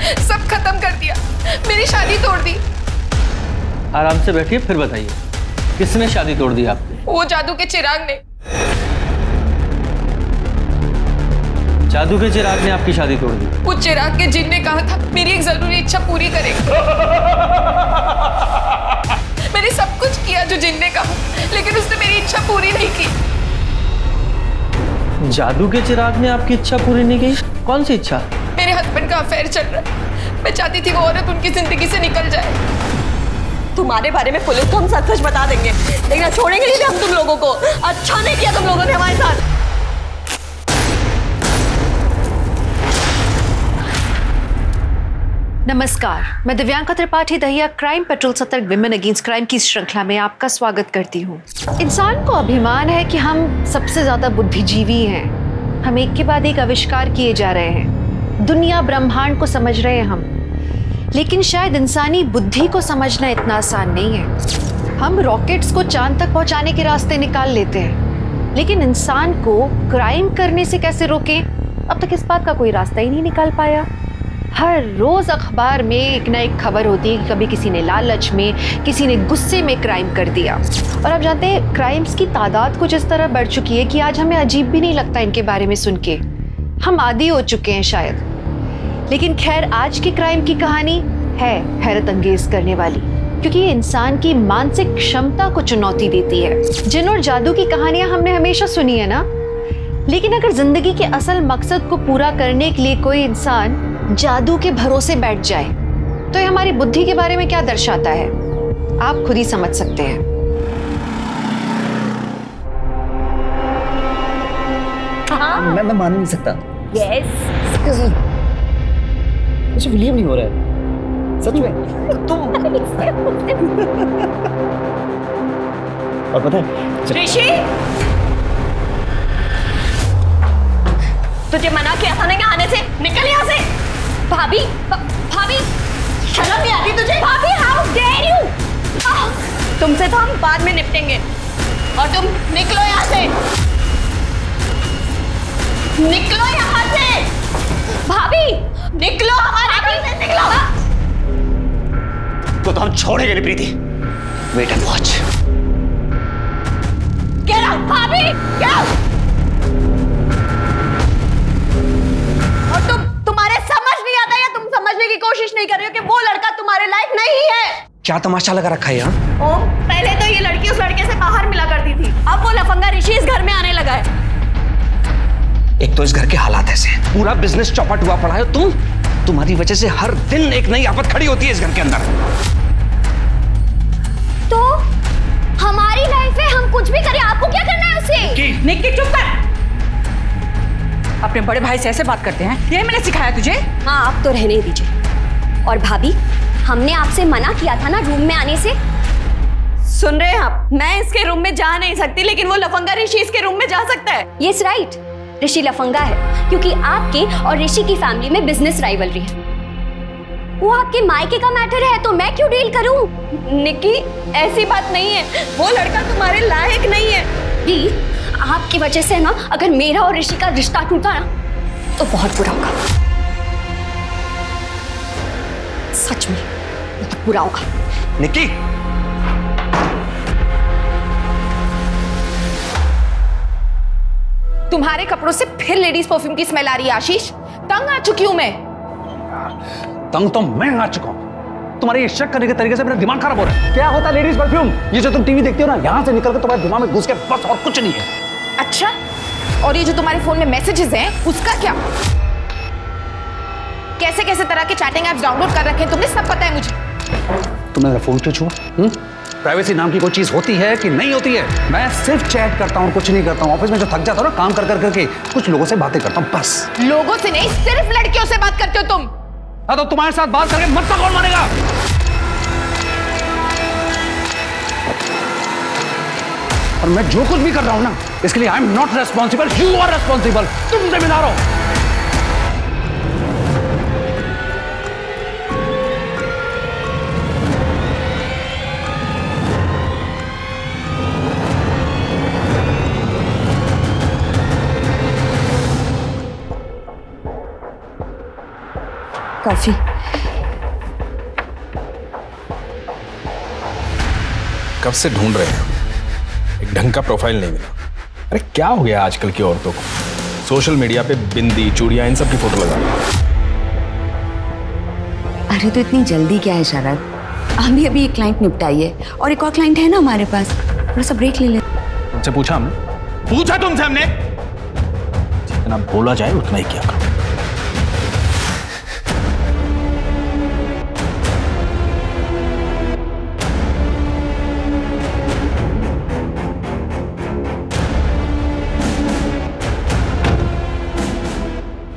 सब खत्म कर दिया, मेरी शादी तोड़ दी। आराम से बैठिए, फिर बताइए किसने शादी तोड़ दी आपकी? वो जादू के चिराग ने। जादू के चिराग ने आपकी शादी तोड़ दी? वो चिराग के जिन ने कहा था मेरी एक जरूरी इच्छा पूरी करेगा। मैंने सब कुछ किया जो जिन ने कहा, लेकिन उसने मेरी इच्छा पूरी नहीं की। जादू के चिराग ने आपकी इच्छा पूरी नहीं की? कौन सी इच्छा? मेरे हस्बैंड का अफेयर चल रहा है, मैं चाहती थी वो औरत उनकी जिंदगी से निकल जाए। तुम्हारे बारे में पुलिस को हम सच सच बता देंगे, लेकिन छोड़ेंगे नहीं हम तुम लोगों को। अच्छा नहीं किया तुम लोगों ने हमारे साथ। नमस्कार, मैं दिव्यांका त्रिपाठी दहिया क्राइम पेट्रोल सतर्क विमेन अगेंस्ट क्राइम की श्रृंखला में आपका स्वागत करती हूँ। इंसान को अभिमान है कि हम सबसे ज्यादा बुद्धिजीवी हैं। हम एक के बाद एक आविष्कार किए जा रहे हैं, दुनिया ब्रह्मांड को समझ रहे हैं हम, लेकिन शायद इंसानी बुद्धि को समझना इतना आसान नहीं है। हम रॉकेट्स को चांद तक पहुंचाने के रास्ते निकाल लेते हैं, लेकिन इंसान को क्राइम करने से कैसे रोकें, अब तक इस बात का कोई रास्ता ही नहीं निकाल पाया। हर रोज अखबार में एक ना एक खबर होती है कि कभी किसी ने लालच में, किसी ने गुस्से में क्राइम कर दिया। और आप जानते हैं क्राइम्स की तादाद कुछ इस तरह बढ़ चुकी है कि आज हमें अजीब भी नहीं लगता इनके बारे में सुन के, हम आदी हो चुके हैं शायद। लेकिन खैर, आज की क्राइम की कहानी है हैरत अंगेज करने वाली, क्योंकि ये इंसान की मानसिक क्षमता को चुनौती देती है। जिन और जादू की कहानियां हमने हमेशा सुनी है ना, लेकिन अगर जिंदगी के असल मकसद को पूरा करने के लिए कोई इंसान जादू के भरोसे बैठ जाए तो ये हमारी बुद्धि के बारे में क्या दर्शाता है, आप खुद ही समझ सकते हैं। हाँ? मैं मान नहीं सकता। यस। मुझे बिलीव नहीं हो रहा है, सच में। तुम और पता है ऋषि, तुझे मना किया था ना कि आने से, निकल यहाँ से। भाभी, भाभी शर्म नहीं आती तुझे? भाभी, हाउ डेयर यू। तुमसे तो हम बाद में निपटेंगे, और तुम निकलो यहाँ से, निकलो यहाँ से। भाभी निकलो, हमारे घर से निकलो। तो हम छोड़ेंगे नहीं Preeti. Wait and watch. Get out भाभी, गेट आउट। और तुम्हारे समझ नहीं आता या तुम समझने की कोशिश नहीं कर रहे हो कि वो लड़का तुम्हारे लायक नहीं है? क्या तमाशा लगा रखा है यहाँ? ओम, पहले तो ये लड़की उस लड़के से बाहर मिला करती थी, अब वो लफंगा ऋषि इस घर में आने लगा है। एक तो इस घर के हालात ऐसे हैं, पूरा बिजनेस चौपट हुआ पड़ा है। तुम्हारी वजह से हर दिन एक नई आफत खड़ी होती है इस घर के अंदर। तो हमारी लाइफ है, हम कुछ भी करें, आपको क्या करना है उससे? निक्की चुप कर। अपने बड़े भाई से ऐसे बात करते हैं, यही मैंने सिखाया तुझे? हाँ, आप तो रहने दीजिए। और भाभी, हमने आपसे मना किया था ना रूम में आने से। सुन रहे हैं आप? मैं इसके रूम में जा नहीं सकती, लेकिन वो लफंगा ऋषि इसके रूम में जा सकता है। यस राइट, ऋषि लफंगा है क्योंकि आपके और ऋषि की फैमिली में बिजनेस राइवलरी है। वो आपके मायके का मैटर है, तो मैं क्यों डील करूं? निक्की, ऐसी बात नहीं है, वो लड़का तुम्हारे लायक नहीं है। दी, आपकी वजह से ना अगर मेरा और ऋषि का रिश्ता टूटा ना तो बहुत बुरा होगा, सच में बहुत बुरा होगा। निक्की, तुम्हारे कपड़ों से फिर लेडीज परफ्यूम की स्मेल आ रही है आशीष, तंग आ चुकी हूं मैं। तंग तो मैं आ चुका हूं। तुम्हारे ये शक करने के तरीके से मेरा दिमाग खराब हो रहा है। क्या होता है लेडीज परफ्यूम? ये जो तुम टीवी देखती हो ना, यहां से निकल कर तुम्हारे दिमाग में घुस के बस, और कुछ नहीं है। अच्छा, और ये जो तुम्हारे फोन में मैसेजेस हैं उसका क्या? कैसे कैसे तरह के चैटिंग एप्स डाउनलोड कर रखे हैं तुमने, सब पता है मुझे। तुमने मेरा फोन क्यों छुआ? प्राइवेसी नाम की कोई चीज होती है कि नहीं होती है? मैं सिर्फ चैट करता हूँ, कुछ नहीं करता हूँ। ऑफिस में जो थक जाता हूँ ना काम कर करके, कुछ लोगों से बातें करता हूँ बस। लोगों से नहीं, सिर्फ लड़कियों से बात करते हो तुम। हाँ, तो तुम्हारे साथ बात करके मत कौन मानेगा? और मैं जो कुछ भी कर रहा हूं ना, इसके लिए I am not responsible, you are responsible. तुम जिम्मेदार हो। कॉफी। कब से ढूंढ रहे हैं, एक ढंग का प्रोफाइल नहीं मिला। अरे क्या हो गया आजकल की औरतों को, सोशल मीडिया पे बिंदी चूड़ियां इन सब की फोटो लगा। अरे तो इतनी जल्दी क्या है शरद, अभी अभी एक क्लाइंट निपटाइए और एक और क्लाइंट है ना हमारे पास, थोड़ा सा ब्रेक ले ले। तुमसे पूछा हमने? पूछा तुमसे हमने? जितना बोला जाए उतना ही किया करो।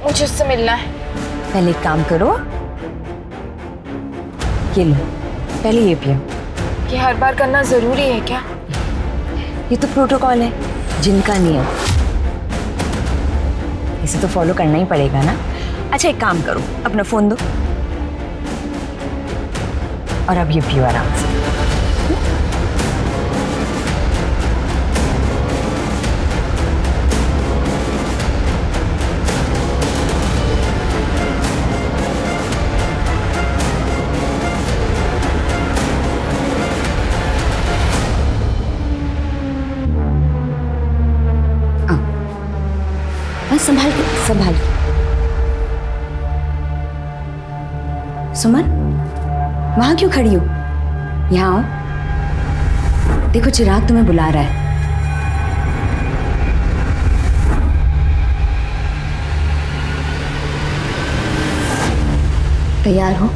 मुझे उससे मिलना है। पहले एक काम करो, ये लो, पहले ये पियो। ये हर बार करना जरूरी है क्या? ये तो प्रोटोकॉल है, जिनका नियम, इसे तो फॉलो करना ही पड़ेगा ना। अच्छा एक काम करो, अपना फोन दो और अब ये पियो आराम से। संभाल के, संभाल के। सुमन, वहां क्यों खड़ी हो? यहाँ आओ, देखो चिराग तुम्हें बुला रहा है। तैयार हो?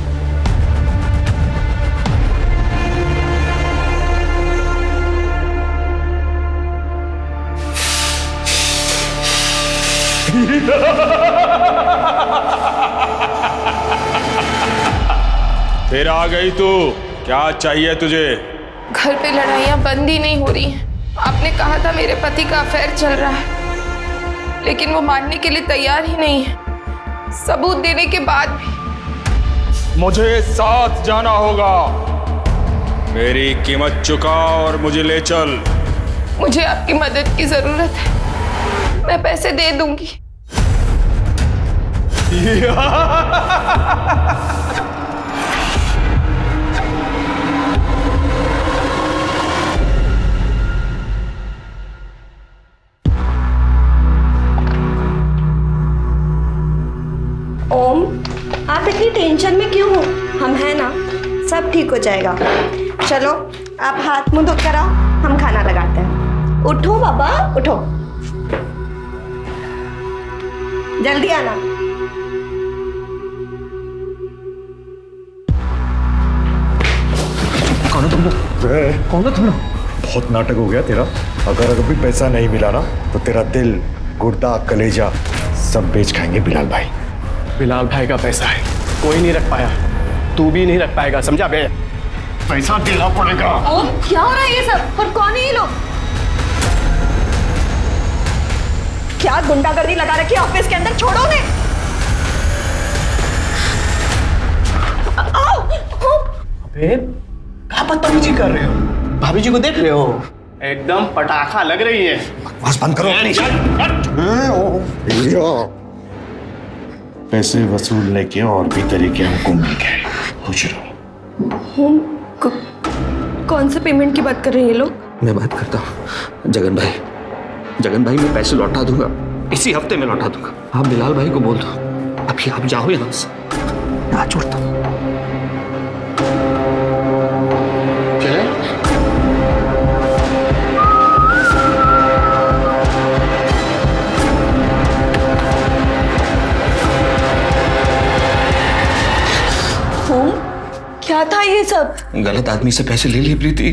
फिर आ गई तू, क्या चाहिए तुझे? घर पे लड़ाइयाँ बंद ही नहीं हो रही हैं। आपने कहा था मेरे पति का अफेयर चल रहा है, लेकिन वो मानने के लिए तैयार ही नहीं है। सबूत देने के बाद भी मुझे साथ जाना होगा। मेरी कीमत चुका और मुझे ले चल। मुझे आपकी मदद की जरूरत है, मैं पैसे दे दूंगी। ओम, आप इतनी टेंशन में क्यों हो? हम हैं ना, सब ठीक हो जाएगा। चलो आप हाथ मुंह धो कर आओ, हम खाना लगाते हैं। उठो बाबा, उठो, जल्दी आना। कौन हो तुम लोग? कौन हो तुम लोग? बहुत नाटक हो गया तेरा। अगर अभी पैसा नहीं मिला ना तो तेरा दिल, गुर्दा, कलेजा सब बेच खाएंगे बिलाल भाई। बिलाल भाई का पैसा है, कोई नहीं रख पाया, तू भी नहीं रख पाएगा, समझा बे? पैसा देना पड़ेगा। ओम, क्या हो रहा है ये सब? और कौन है ये लोग? क्या गुंडागर्दी लगा रखी है ऑफिस के अंदर? छोड़ो ने। आओ, अबे क्या बदतमीजी कर रहे हो? भाभी जी को देख रहे हो? एकदम पटाखा लग रही है। बकवास बंद करो। पैसे वसूलने के और भी तरीके हमको मिल गए, खुश रहो। कौन से पेमेंट की बात कर रहे हैं ये लोग? मैं बात करता हूँ जगन भाई। जगन भाई, मैं पैसे लौटा दूंगा, इसी हफ्ते में लौटा दूंगा। आप बिलाल भाई को बोल दो अभी आप जाओ यहाँ से, मैं छोड़ता हूँ। क्या था ये सब? गलत आदमी से पैसे ले लिए प्रीति,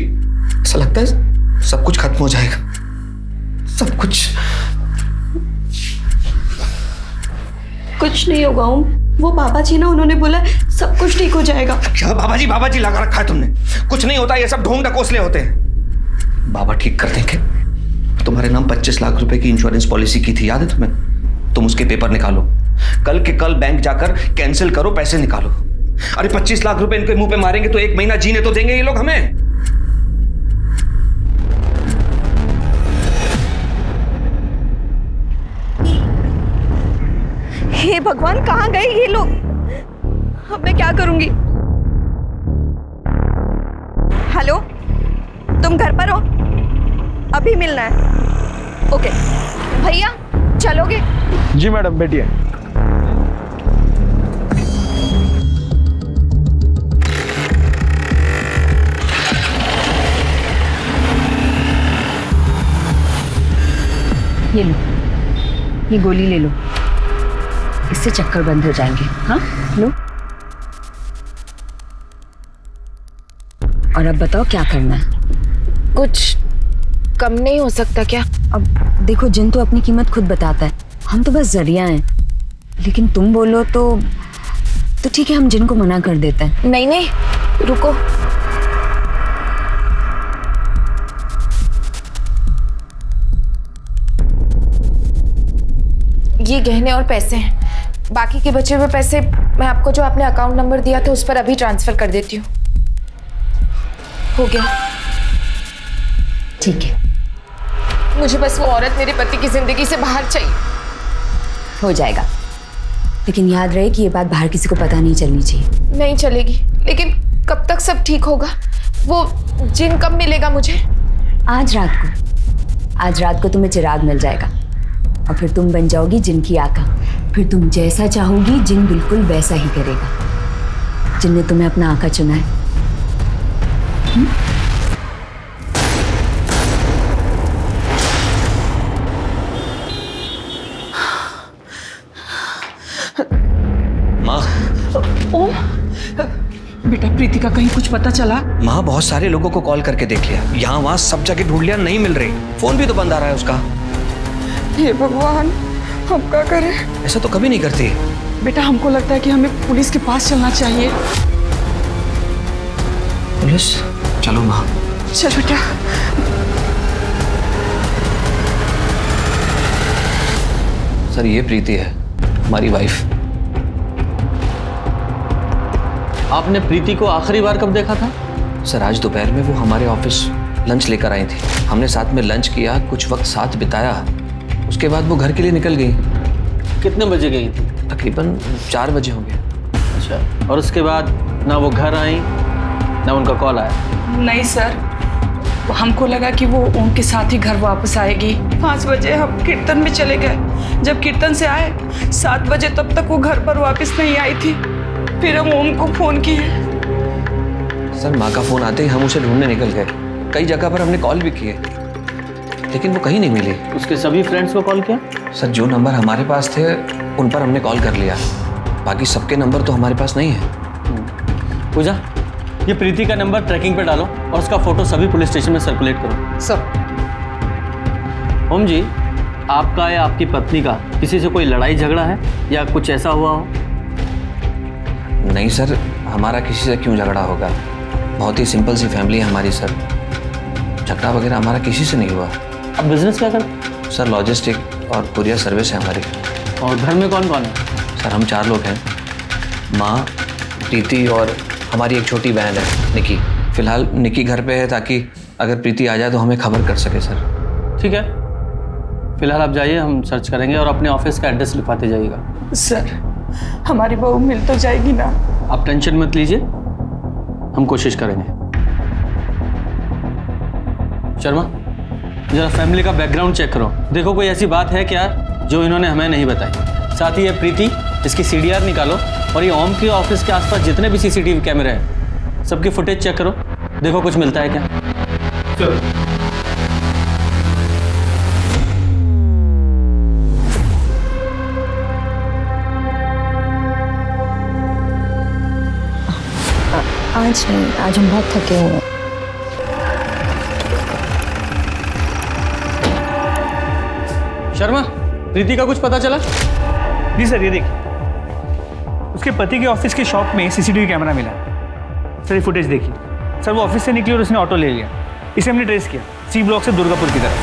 ऐसा लगता है सब कुछ खत्म हो जाएगा, सब कुछ। कुछ नहीं होगा ओम, वो बाबा जी ना, उन्होंने बोला सब कुछ ठीक हो जाएगा। क्या बाबा जी लगा रखा है तुमने? कुछ नहीं होता, ये सब ढोंग ढकोसले होते हैं। बाबा ठीक कर देंगे। तुम्हारे नाम 25 लाख रुपए की इंश्योरेंस पॉलिसी की थी, याद है तुम्हें? तुम उसके पेपर निकालो, कल के कल बैंक जाकर कैंसिल करो, पैसे निकालो। अरे 25 लाख रुपए इनके मुंह पे मारेंगे तो 1 महीना जीने तो देंगे ये लोग हमें। हे भगवान, कहाँ गए ये लोग? अब मैं क्या करूंगी? हेलो, तुम घर पर हो? अभी मिलना है। ओके भैया चलोगे? जी मैडम बैठिए। ये लो, ये गोली ले लो, इससे चक्कर बंद हो जाएंगे। हाँ लो। और अब बताओ क्या करना है? कुछ कम नहीं हो सकता क्या? अब देखो, जिन तो अपनी कीमत खुद बताता है, हम तो बस जरिया हैं। लेकिन तुम बोलो तो ठीक है, हम जिन को मना कर देते हैं। नहीं नहीं रुको, ये गहने और पैसे हैं। बाकी के बचे हुए पैसे मैं आपको जो आपने अकाउंट नंबर दिया था उस पर अभी ट्रांसफर कर देती हूँ। हो गया? ठीक है। मुझे बस वो औरत मेरे पति की जिंदगी से बाहर चाहिए। हो जाएगा, लेकिन याद रहे कि ये बात बाहर किसी को पता नहीं चलनी चाहिए। नहीं चलेगी, लेकिन कब तक सब ठीक होगा? वो जिन कब मिलेगा मुझे? आज रात को तुम्हें चिराग मिल जाएगा और फिर तुम बन जाओगी जिन की आका। फिर तुम जैसा चाहोगी जिन बिल्कुल वैसा ही करेगा। जिन ने तुम्हें अपना आका चुना है। माँ। ओम, बेटा प्रीति का कहीं कुछ पता चला? माँ बहुत सारे लोगों को कॉल करके देख लिया, यहाँ वहाँ सब जगह ढूंढ लिया, नहीं मिल रही। फोन भी तो बंद आ रहा है उसका। हे भगवान, हम क्या करें? ऐसा तो कभी नहीं करती। बेटा हमको लगता है कि हमें पुलिस के पास चलना चाहिए। पुलिस? चलो माँ। चल बेटा। सर ये प्रीति है, हमारी वाइफ। आपने प्रीति को आखिरी बार कब देखा था? सर आज दोपहर में वो हमारे ऑफिस लंच लेकर आई थी। हमने साथ में लंच किया, कुछ वक्त साथ बिताया। उसके बाद वो घर के लिए निकल गई। कितने बजे गई थी? तकरीबन 4 बजे हो गए। अच्छा, और उसके बाद ना वो घर आई ना उनका कॉल आया? नहीं सर, हमको लगा कि वो ओम के साथ ही घर वापस आएगी। 5 बजे हम कीर्तन में चले गए। जब कीर्तन से आए 7 बजे, तब तक वो घर पर वापस नहीं आई थी। फिर हम ओम को फोन किए। सर माँ का फोन आते ही हम उसे ढूंढने निकल गए। कई जगह पर हमने कॉल भी किए, लेकिन वो कहीं नहीं मिली। उसके सभी फ्रेंड्स को कॉल किया? सर जो नंबर हमारे पास थे उन पर हमने कॉल कर लिया, बाकी सबके नंबर तो हमारे पास नहीं है। पूजा, ये प्रीति का नंबर ट्रैकिंग पे डालो और उसका फोटो सभी पुलिस स्टेशन में सर्कुलेट करो। सर। ओम जी, आपका या आपकी पत्नी का किसी से कोई लड़ाई झगड़ा है या कुछ ऐसा हुआ हो? नहीं सर, हमारा किसी से क्यों झगड़ा होगा? बहुत ही सिंपल सी फैमिली है हमारी सर। झगड़ा वगैरह हमारा किसी से नहीं हुआ। अब बिजनेस क्या करते? सर लॉजिस्टिक और कुरियर सर्विस है हमारी। और घर में कौन कौन है? सर हम 4 लोग हैं, माँ, प्रीति और हमारी एक छोटी बहन है निकी। फिलहाल निकी घर पे है ताकि अगर प्रीति आ जाए तो हमें खबर कर सके सर। ठीक है, फिलहाल आप जाइए, हम सर्च करेंगे और अपने ऑफिस का एड्रेस लिखवाते जाइएगा। सर हमारी बहू मिल तो जाएगी ना? आप टेंशन मत लीजिए, हम कोशिश करेंगे। शर्मा, जरा फैमिली का बैकग्राउंड चेक करो, देखो कोई ऐसी बात है क्या जो इन्होंने हमें नहीं बताई। साथ ही ये प्रीति, इसकी CDR निकालो और ये ओम के ऑफिस के आसपास जितने भी CCTV कैमरे हैं सबकी फुटेज चेक करो, देखो कुछ मिलता है क्या। आज नहीं, आज हम बहुत थके हुए हैं। शर्मा, प्रीति का कुछ पता चला? जी सर, ये देखिए, उसके पति के ऑफिस के शॉप में CCTV कैमरा मिला। सर ये फुटेज देखिए। सर वो ऑफिस से निकली और उसने ऑटो ले लिया। इसे हमने ट्रेस किया C ब्लॉक से दुर्गापुर की तरफ।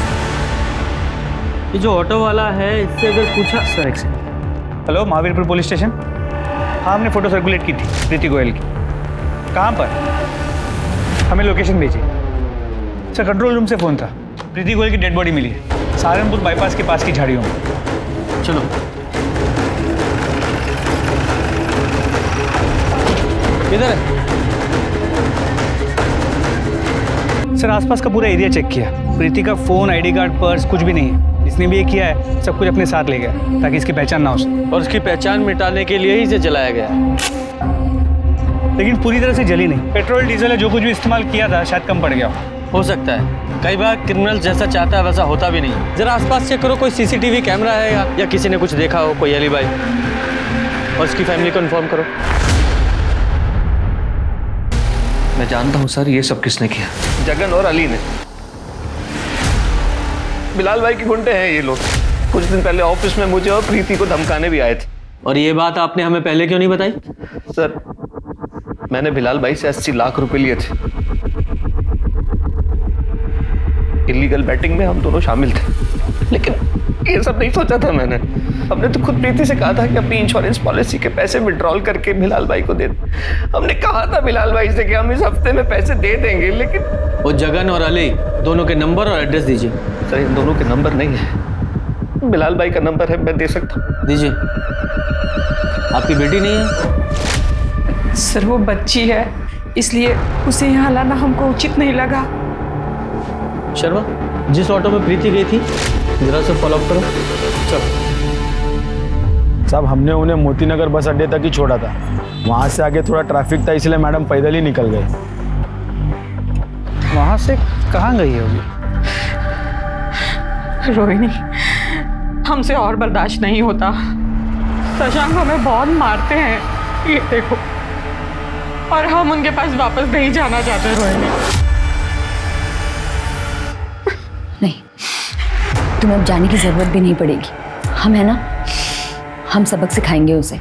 ये जो ऑटो वाला है, इससे अगर पूछा। सर एक second. Hello, Mahavirpur police station. हाँ, हमने फोटो सर्कुलेट की थी प्रीति गोयल की। कहाँ पर? हमें लोकेशन भेजिए। सर कंट्रोल रूम से फ़ोन था, प्रीति गोयल की डेड बॉडी मिली है सहारनपुर बाईपास के पास की झाड़ियों में। चलो। किधर है? सर आसपास का पूरा एरिया चेक किया, प्रीति का फोन, आईडी कार्ड, पर्स कुछ भी नहीं है। इसने भी ये किया है, सब कुछ अपने साथ ले गया ताकि इसकी पहचान ना हो सके। और उसकी पहचान मिटाने के लिए ही इसे जलाया गया, लेकिन पूरी तरह से जली नहीं। पेट्रोल डीजल है, जो कुछ भी इस्तेमाल किया था शायद कम पड़ गया हो सकता है। कई बार क्रिमिनल जैसा चाहता है वैसा होता भी नहीं। जरा आसपास चेक करो, कोई सीसीटीवी कैमरा है या किसी ने कुछ देखा हो, कोई एलिबाई। और उसकी फैमिली को इन्फॉर्म करो। मैं जानता हूं सर ये सब किसने किया। जगन और अली ने। बिलाल भाई के गुंडे हैं ये लोग। कुछ दिन पहले ऑफिस में मुझे और प्रीति को धमकाने भी आए थे। और ये बात आपने हमें पहले क्यों नहीं बताई? सर मैंने बिलाल भाई से 80 लाख रुपए लिए थे। इलीगल बैटिंग में हम दोनों शामिल थे, लेकिन ये सब नहीं सोचा था मैंने। हमने तो खुद प्रीति से कहा था कि अपनी इंश्योरेंस पॉलिसी के पैसे विड्रॉल करके बिलाल भाई को दे दे। हमने कहा था बिलाल भाई से कि हम इस हफ्ते में पैसे दे देंगे, लेकिन वो जगन और अली दोनों के नंबर और एड्रेस दीजिए। सर इन दोनों के नंबर नहीं है। बिलाल भाई का नंबर है, मैं दे सकता हूँ। दीजिए। आपकी बेटी नहीं है? सर वो बच्ची है, इसलिए उसे यहाँ लाना हमको उचित नहीं लगा। शर्मा, जिस ऑटो में प्रीति गई थी जरा से फॉलो अप करो। चलो साहब, हमने उन्हें मोती नगर बस अड्डे तक ही छोड़ा था। वहाँ से आगे थोड़ा ट्रैफिक था, इसलिए मैडम पैदल ही निकल गए। वहाँ से कहाँ गई होगी? रोहिणी, हमसे और बर्दाश्त नहीं होता। शशांक हमें बहुत मारते हैं, ये देखो। और हम उनके पास वापस नहीं जाना चाहते रोहिणी। नहीं, तुम्हें अब जाने की जरूरत भी नहीं पड़ेगी। हम है ना, हम सबक सिखाएंगे उसे।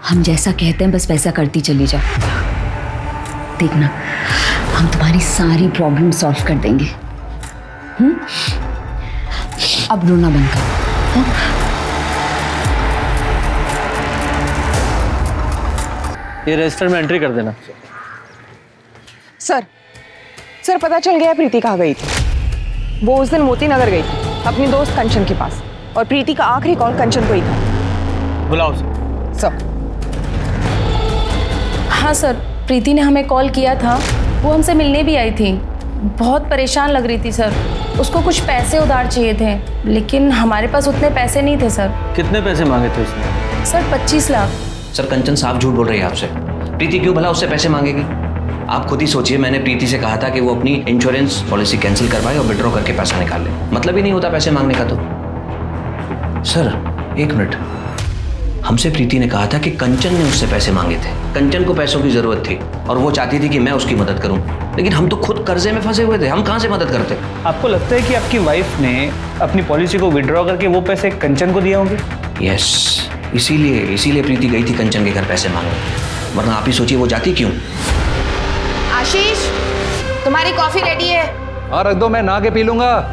हम जैसा कहते हैं बस वैसा करती चली जाओ। देखना, हम तुम्हारी सारी प्रॉब्लम सॉल्व कर देंगे। अब रोना बंद करो। ये रजिस्टर में एंट्री कर देना। सर पता चल गया प्रीति कहाँ गई थी। वो उस दिन मोती नगर गई थी अपनी दोस्त कंचन के पास, और प्रीति का आखिरी कॉल कंचन को ही था। बुलाओ सर। हाँ सर, प्रीति ने हमें कॉल किया था। वो हमसे मिलने भी आई थी। बहुत परेशान लग रही थी सर। उसको कुछ पैसे उधार चाहिए थे, लेकिन हमारे पास उतने पैसे नहीं थे सर। कितने पैसे मांगे थे उसने? सर 25 लाख। सर कंचन साहब झूठ बोल रही है आपसे। प्रीति क्यों भला उससे पैसे मांगेगी? आप खुद ही सोचिए, मैंने प्रीति से कहा था कि वो अपनी इंश्योरेंस पॉलिसी कैंसिल करवाए और विड्रॉ करके पैसा निकाल ले। मतलब ही नहीं होता पैसे मांगने का। तो सर एक मिनट, हमसे प्रीति ने कहा था कि कंचन ने उससे पैसे मांगे थे। कंचन को पैसों की जरूरत थी और वो चाहती थी कि मैं उसकी मदद करूं, लेकिन हम तो खुद कर्जे में फंसे हुए थे। हम कहां से मदद करते? आपको लगता है कि आपकी वाइफ ने अपनी पॉलिसी को विड्रॉ करके वो पैसे कंचन को दिए होंगे? यस, इसीलिए प्रीति गई थी कंचन के घर पैसे मांगने, वरना आप ही सोचिए वो जाती क्यों। आशीष, तुम्हारी कॉफी रेडी है। हाँ रख दो, मैं नहा के पी लूंगा।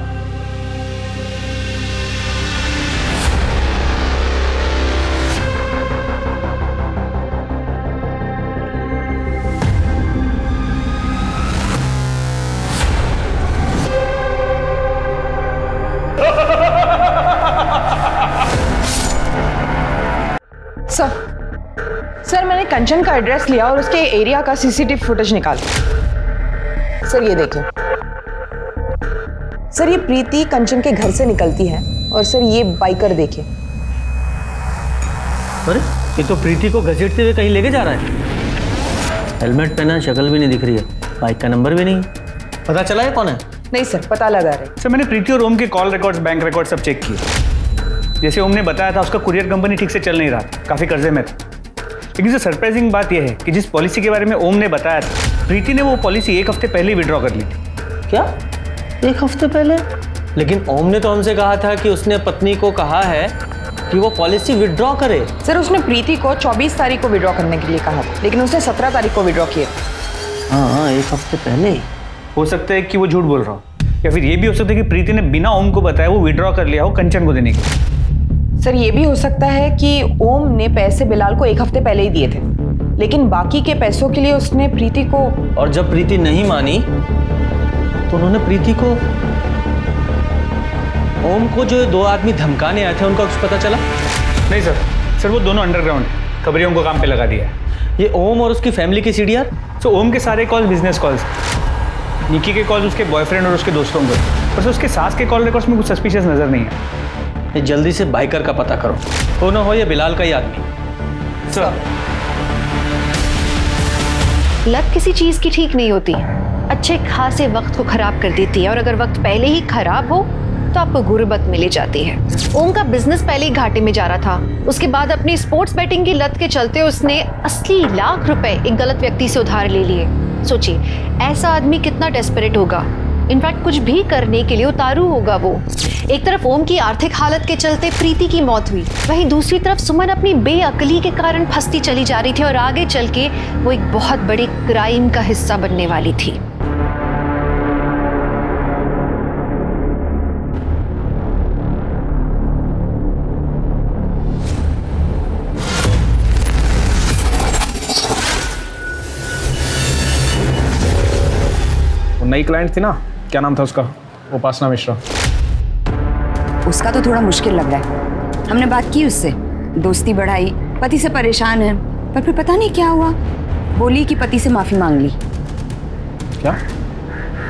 सर मैंने कंचन का एड्रेस लिया और उसके एरिया का सीसीटीवी फुटेज निकाला। सर ये देखिए। सर ये प्रीति कंचन के घर से निकलती है, और सर ये बाइकर देखिए। अरे ये तो प्रीति को घसीटते हुए कहीं लेके जा रहा है। हेलमेट पहना, शक्ल भी नहीं दिख रही है, बाइक का नंबर भी नहीं। पता चला है कौन है? नहीं सर, पता लगा रहे। सर मैंने प्रीति और ओम के कॉल रिकॉर्ड्स, बैंक रिकॉर्ड सब चेक किए। जैसे ओम ने बताया था, उसका कुरियर कंपनी ठीक से चल नहीं रहा था, काफी कर्जे में था। लेकिन जो सरप्राइजिंग बात यह है कि जिस पॉलिसी के बारे में ओम ने बताया था, प्रीति ने वो पॉलिसी 1 हफ्ते पहले ही विड्रॉ कर ली थी। क्या 1 हफ्ते पहले? लेकिन ओम ने तो हमसे कहा था कि उसने पत्नी को कहा है कि वो पॉलिसी विड्रॉ करे। सर उसने प्रीति को 24 तारीख को विड्रॉ करने के लिए कहा था, लेकिन उसने 17 तारीख को विड्रॉ किया। हाँ 1 हफ्ते पहले ही। हो सकता है कि वो झूठ बोल रहा हो, या फिर ये भी हो सकता है कि प्रीति ने बिना ओम को बताया वो विड्रॉ कर लिया हो कंचन को देने के। सर ये भी हो सकता है कि ओम ने पैसे बिलाल को 1 हफ्ते पहले ही दिए थे, लेकिन बाकी के पैसों के लिए उसने प्रीति को, और जब प्रीति नहीं मानी तो उन्होंने प्रीति को, ओम को जो 2 आदमी धमकाने आए थे उनका कुछ पता चला? नहीं सर वो दोनों अंडरग्राउंड खबरियों को काम पे लगा दिया है। ये ओम और उसकी फैमिली की सीडीआर? तो ओम के सारे कॉल बिजनेस कॉल्स, निकी के कॉल उसके बॉयफ्रेंड और उसके दोस्तों को, पर उसके सास के कॉल रिकॉर्ड्स में कुछ सस्पिशियस नजर नहीं है। ये जल्दी से बाइकर का पता करो, हो ना हो ये बिलाल का ही आदमी। सर, लत किसी चीज की ठीक नहीं होती, अच्छे खासे वक्त को खराब कर देती है, और अगर वक्त पहले ही खराब हो तो आपको गुर्बत मिली जाती है। ओम का बिजनेस पहले ही घाटे में जा रहा था, उसके बाद अपनी स्पोर्ट्स बैटिंग की लत के चलते उसने 80 लाख रुपए एक गलत व्यक्ति से उधार ले लिए। सोचिए ऐसा आदमी कितना डेस्परेट होगा, इनफैक्ट कुछ भी करने के लिए उतारू होगा वो। एक तरफ ओम की आर्थिक हालत के चलते प्रीति की मौत हुई, वहीं दूसरी तरफ सुमन अपनी बेअकली के कारण फंसती चली जा रही थी और आगे चल के वो एक बहुत बड़े क्राइम का हिस्सा बनने वाली थी। नई क्लाइंट थी ना, क्या नाम था उसका? उपासना मिश्रा। उसका तो थोड़ा मुश्किल लग रहा है। हमने बात की उससे, दोस्ती बढ़ाई, पति से परेशान है, पर फिर पता नहीं क्या हुआ, बोली कि पति से माफी मांग ली। क्या?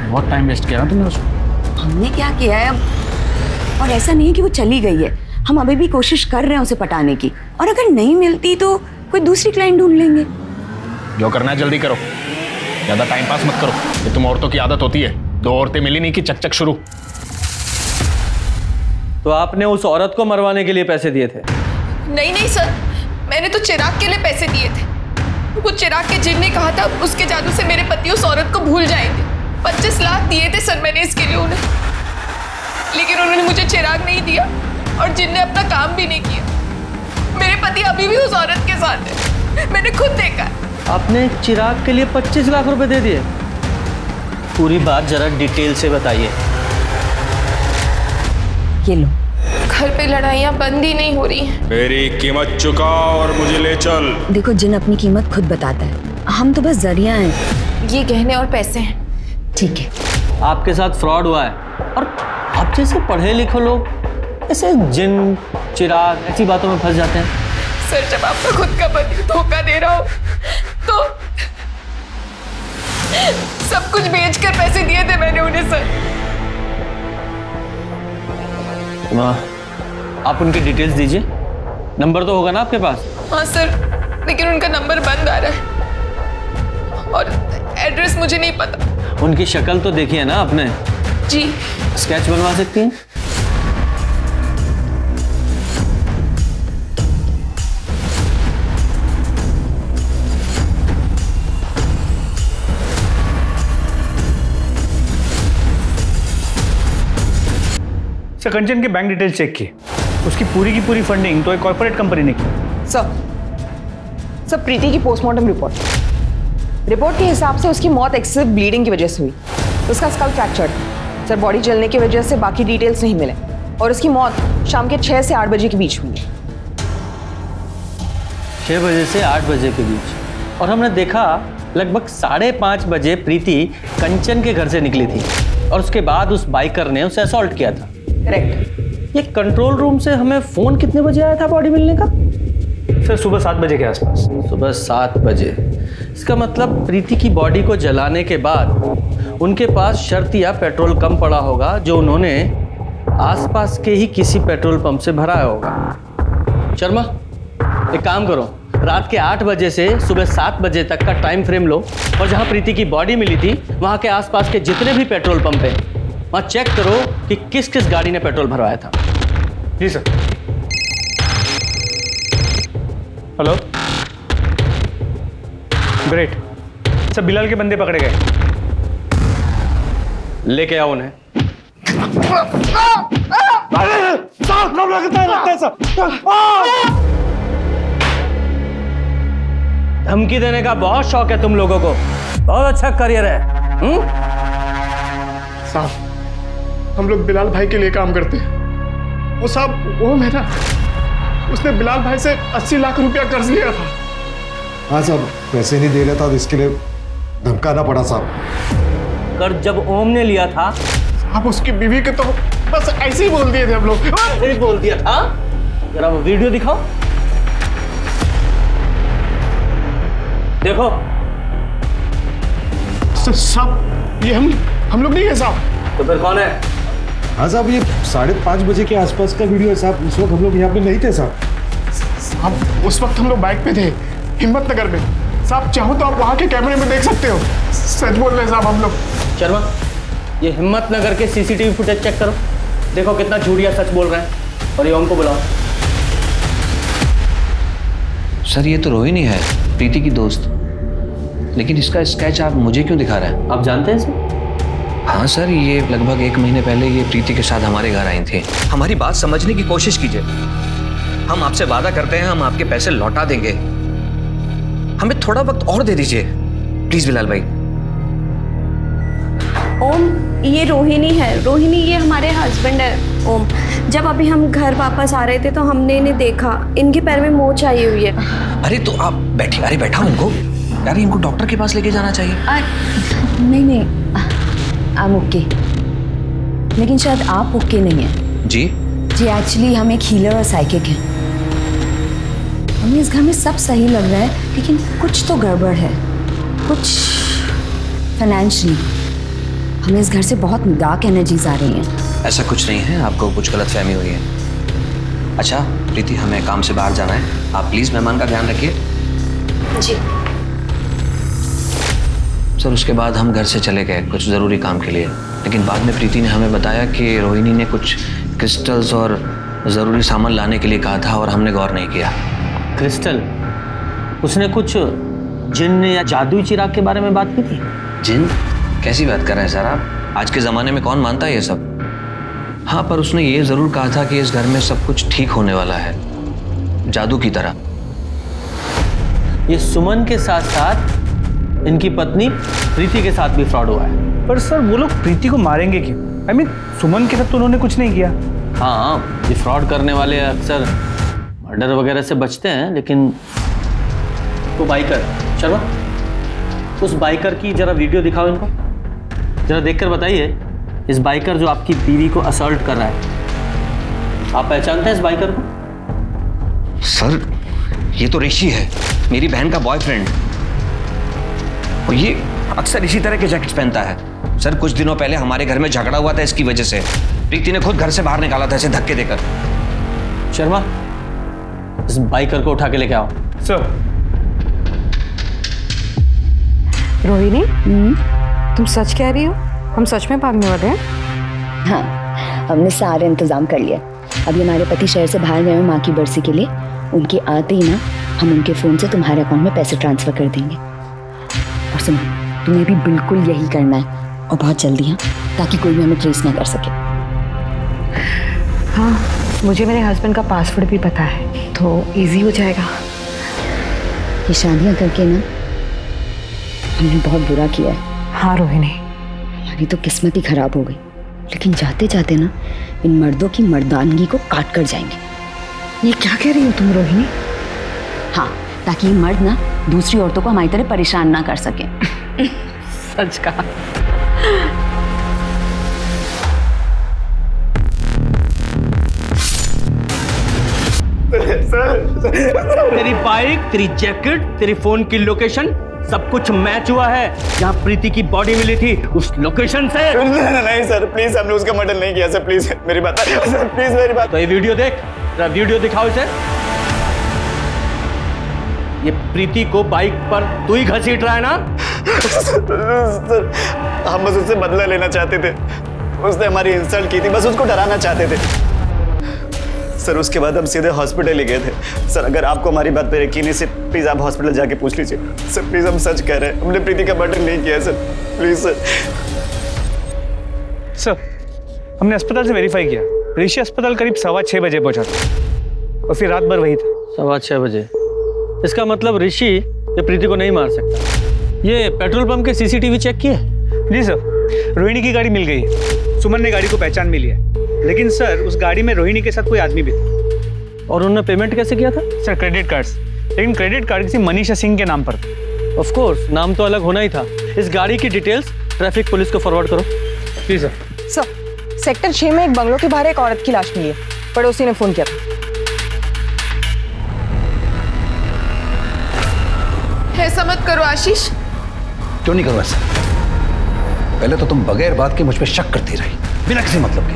बहुत टाइम वेस्ट किया ना तुमने उसको। हमने क्या किया है अब? और ऐसा नहीं है कि वो चली गई है, हम अभी भी कोशिश कर रहे हैं उसे पटाने की, और अगर नहीं मिलती तो कोई दूसरी क्लाइंट ढूंढ लेंगे। जो करना है जल्दी करो, ज्यादा टाइम पास मत करो, ये तुम औरतों की आदत होती है। 2 औरतें मिली नहीं कि चक चक शुरू। तो आपने उस औरत को मरवाने के लिए पैसे दिए थे? नहीं सर, मैंने तो चिराग के लिए पैसे दिए थे। वो चिराग के जिन ने कहा था उसके जादू से मेरे पति उस औरत को भूल जाएंगे। 25 लाख दिए थे सर मैंने इसके लिए उन्हें, लेकिन उन्होंने मुझे चिराग नहीं दिया और जिन ने अपना काम भी नहीं किया। मेरे पति अभी भी उस औरत के साथ है, मैंने खुद देखा। आपने चिराग के लिए 25 लाख रुपए दे दिए? पूरी बात जरा डिटेल से बताइए। ये लो। घर पे लड़ाइयाँ बंद ही नहीं हो रही हैं। मेरी कीमत चुका और मुझे ले चल। देखो जिन अपनी कीमत खुद बताता है, हम तो बस जरिया हैं। ये गहने और पैसे हैं। ठीक है। आपके साथ फ्रॉड हुआ है, और आप जैसे पढ़े लिखे लोग ऐसे जिन चिराग ऐसी बातों में फंस जाते हैं। सर जब आपका खुद का पति धोखा दे रहा हो तो सब कुछ बेचकर पैसे दिए थे मैंने उन्हें सर। आप उनकी डिटेल्स दीजिए, नंबर तो होगा ना आपके पास? हाँ सर, लेकिन उनका नंबर बंद आ रहा है और एड्रेस मुझे नहीं पता। उनकी शक्ल तो देखी है ना आपने? जी। स्केच बनवा सकती हैं? सर कंचन के बैंक डिटेल्स चेक किए, उसकी पूरी की पूरी फंडिंग तो एक कॉर्पोरेट कंपनी ने की। सर प्रीति की पोस्टमार्टम रिपोर्ट के हिसाब से उसकी मौत एक्सेसिव ब्लीडिंग की वजह से हुई। उसका स्कल फ्रैक्चर्ड, सर बॉडी जलने की वजह से बाकी डिटेल्स नहीं मिले, और उसकी मौत शाम के 6 से 8 बजे के बीच हुई है। 6 बजे से 8 बजे के बीच, और हमने देखा लगभग 5:30 बजे प्रीति कंचन के घर से निकली थी और उसके बाद उस बाइकर ने उसे असॉल्ट किया था। करेक्ट। ये कंट्रोल रूम से हमें फोन कितने बजे आया था बॉडी मिलने का? सर सुबह 7 बजे के आसपास। सुबह 7 बजे। इसका मतलब प्रीति की बॉडी को जलाने के बाद उनके पास शर्त या पेट्रोल कम पड़ा होगा, जो उन्होंने आसपास के ही किसी पेट्रोल पंप से भराया होगा। शर्मा, एक काम करो, रात के 8 बजे से सुबह 7 बजे तक का टाइम फ्रेम लो और जहां प्रीति की बॉडी मिली थी वहां के आसपास के जितने भी पेट्रोल पंप हैं वहां चेक करो कि किस किस गाड़ी ने पेट्रोल भरवाया था। जी sir. Hello, great. Sir Bilal के बंदे पकड़े गए, लेके आओ उन्हें। धमकी देने का बहुत शौक है तुम लोगों को, बहुत अच्छा करियर है। साहब हम लोग बिलाल भाई के लिए काम करते हैं। वो साहब वो है ना, उसने बिलाल भाई से 80 लाख रुपया कर्ज लिया था। हाँ साहब, पैसे नहीं दे रहा था तो इसके लिए धमकाना पड़ा साहब। कर्ज जब ओम ने लिया था, आप उसकी बीवी के तो बस ऐसे ही बोल दिए थे हम लोग। ऐसे बोल दिया था? जरा वो वीडियो दिखाओ। देखो। सब ये हम लोग नहीं है साहब। तो फिर कौन है? हाँ साहब, ये 5:30 बजे के आसपास का वीडियो है साहब। उस वक्त हम लोग यहाँ पे नहीं थे साहब। साहब उस वक्त हम लोग बाइक पे थे, हिम्मतनगर में। साहब चाहो तो आप वहाँ के कैमरे में देख सकते हो। सच बोल रहे हैं साहब हम लोग। शर्मा, ये हिम्मतनगर के सीसीटीवी फुटेज चेक करो, देखो कितना झूठिया सच बोल रहे हैं। और ये ओम को बुलाओ। सर ये तो रोहिणी है, प्रीति की दोस्त, लेकिन इसका स्केच आप मुझे क्यों दिखा रहे हैं? आप जानते हैं इसे? हाँ सर, ये लगभग 1 महीने पहले ये प्रीति के साथ हमारे घर आई थी। हमारी बात समझने की कोशिश कीजिए। हम आपसे वादा करते हैं, हम आपके पैसे लौटा देंगे। हमें थोड़ा वक्त और दे दीजिए प्लीज बिलाल भाई। ओम, ये रोहिणी है। रोहिणी ये हमारे हस्बैंड है। ओम, जब अभी हम घर वापस आ रहे थे तो हमने इन्हें देखा, इनके पैर में मोच आई हुई है। अरे तो आप बैठिए। अरे बैठाओ इनको यार, इनको डॉक्टर के पास लेके जाना चाहिए। नहीं I'm ओके, लेकिन शायद आप ओके नहीं है। जी एक्चुअली हम एक हीलर और साइकिक हैं। हमें इस घर में सब सही लग रहा है, लेकिन कुछ तो गड़बड़ है, कुछ फाइनेंशियली। हमें इस घर से बहुत डार्क एनर्जीज आ रही हैं। ऐसा कुछ नहीं है, आपको कुछ गलतफहमी हुई है। अच्छा प्रीति, हमें काम से बाहर जाना है, आप प्लीज मेहमान का ध्यान रखिए। जी सर। उसके बाद हम घर से चले गए कुछ ज़रूरी काम के लिए, लेकिन बाद में प्रीति ने हमें बताया कि रोहिणी ने कुछ क्रिस्टल्स और ज़रूरी सामान लाने के लिए कहा था और हमने गौर नहीं किया। क्रिस्टल? उसने कुछ जिन्न या जादुई चिराग के बारे में बात की थी। जिन्न? कैसी बात कर रहे हैं सर आप? आज के ज़माने में कौन मानता है ये सब? हाँ, पर उसने ये ज़रूर कहा था कि इस घर में सब कुछ ठीक होने वाला है, जादू की तरह। ये सुमन के साथ साथ इनकी पत्नी प्रीति के साथ भी फ्रॉड हुआ है। पर सर वो लोग प्रीति को मारेंगे क्यों? I mean, सुमन के साथ तो उन्होंने कुछ नहीं किया। हाँ, ये फ्रॉड करने वाले अक्सर मर्डर वगैरह से बचते हैं, लेकिन वो बाइकर, शर्मा उस बाइकर की जरा वीडियो दिखाओ इनको, जरा देखकर बताइए इस बाइकर जो आपकी बीवी को असॉल्ट कर रहा है, आप पहचानते हैं इस बाइकर को? सर ये तो ऋषि है, मेरी बहन का बॉयफ्रेंड, और ये अक्सर इसी तरह के जैकेट्स पहनता है। सर कुछ दिनों पहले हमारे घर में झगड़ा हुआ था इसकी वजह से। प्रीति ने खुद घर से बाहर निकाला था इसे धक्के देकर। शर्मा इस बाइकर को उठा के लेके आओ। सर। रोहिणी, तुम सच कह रही हो? हम सच में भागने वाले हैं? हाँ, हमने सारे इंतजाम कर लिया। अभी हमारे पति शहर से बाहर गए हैं माँ की बरसी के लिए। उनके आते ही ना हम उनके फ़ोन से तुम्हारे अकाउंट में पैसे ट्रांसफ़र कर देंगे। और सुनो, तुम्हें भी बिल्कुल यही करना है, और बहुत जल्दी, हाँ, ताकि कोई भी हमें ट्रेस ना कर सके। हाँ, मुझे मेरे हस्बैंड का पासवर्ड भी पता है, तो इजी हो जाएगा। ये शादियाँ करके ना हमने बहुत बुरा किया है। हाँ रोहिणी, हमारी तो किस्मत ही खराब हो गई, लेकिन जाते जाते ना इन मर्दों की मर्दानगी को काट कर जाएंगे। ये क्या कह रही हो तुम रोहिणी? हाँ, ताकि ये मर्द ना दूसरी औरतों को हमारी तरह परेशान ना कर सके। सच कहा। तेरी बाइक, तेरी जैकेट, तेरी फोन की लोकेशन सब कुछ मैच हुआ है। जहाँ प्रीति की बॉडी मिली थी उस लोकेशन से। नहीं सर प्लीज, हमने उसका मर्डर नहीं किया सर, प्लीज मेरी बात सर, प्लीज मेरी बात। तो ये वीडियो देख, वीडियो दिखाओ इसे। ये प्रीति को बाइक पर तू ही घसीट रहा है ना? सर हम बस उससे बदला लेना चाहते थे, उसने हमारी इंसल्ट की थी, बस उसको डराना चाहते थे सर। उसके बाद हम सीधे हॉस्पिटल ही गए थे सर। अगर आपको हमारी बात पर यकीन है, प्लीज आप हॉस्पिटल जाके पूछ लीजिए सर। प्लीज हम सच कह रहे हैं, हमने प्रीति का मर्डर नहीं किया सर, प्लीज सर। सर हमने अस्पताल से वेरीफाई किया, ऋषि अस्पताल करीब 6:15 बजे पहुंचा था और फिर रात भर वही था। 6:15 बजे? इसका मतलब ऋषि ये प्रीति को नहीं मार सकता। ये पेट्रोल पंप के सीसीटीवी चेक किए? जी सर, रोहिणी की गाड़ी मिल गई है, सुमन ने गाड़ी को पहचान भी लिया, लेकिन सर उस गाड़ी में रोहिणी के साथ कोई आदमी भी था। और उन्होंने पेमेंट कैसे किया था? सर क्रेडिट कार्ड से, लेकिन क्रेडिट कार्ड किसी मनीषा सिंह के नाम पर था। ऑफ कोर्स, नाम तो अलग होना ही था। इस गाड़ी की डिटेल्स ट्रैफिक पुलिस को फॉरवर्ड करो। जी सर। सर सेक्टर 6 में एक बंगलों के बाहर एक औरत की लाश मिली है, पड़ोसी ने फोन किया था। ऐसा मत करो आशीष। क्यों नहीं करो ऐसा? पहले तो तुम बगैर बात के मुझ पर शक करती रही, बिना किसी मतलब के,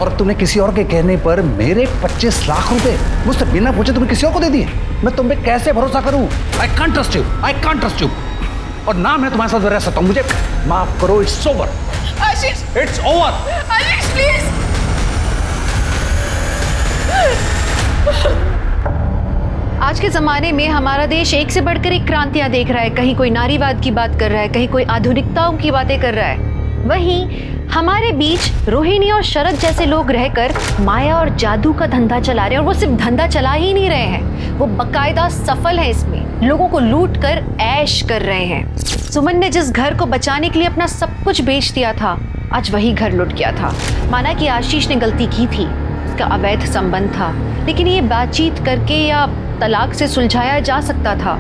और अब तुमने किसी और के कहने पर मेरे 25 लाख रुपए मुझसे बिना पूछे तुमने किसी और को दे दिए। मैं तुम पे कैसे भरोसा करूं? I can't trust you, I can't trust you. और ना मैं तुम्हारे साथ रह सकता हूं, मुझे माफ करो, it's over. Ashish, it's over. Ashish please. आज के ज़माने में हमारा देश एक से बढ़कर एक क्रांतियां देख रहा है। कहीं कोई नारीवाद की बात कर रहा है, कहीं कोई आधुनिकताओं की बातें कर रहा है। वहीं हमारे बीच रोहिणी और शरद जैसे लोग रहकर माया और जादू का धंधा चला रहे हैं। और वो सिर्फ धंधा चला ही नहीं रहे हैं, वो बाकायदा सफल है इसमें, लोगों को लूट कर ऐश कर रहे हैं। सुमन ने जिस घर को बचाने के लिए अपना सब कुछ बेच दिया था, आज वही घर लुट गया था। माना कि आशीष ने गलती की थी, उसका अवैध संबंध था, लेकिन ये बातचीत करके या तलाक से सुलझाया जा सकता था।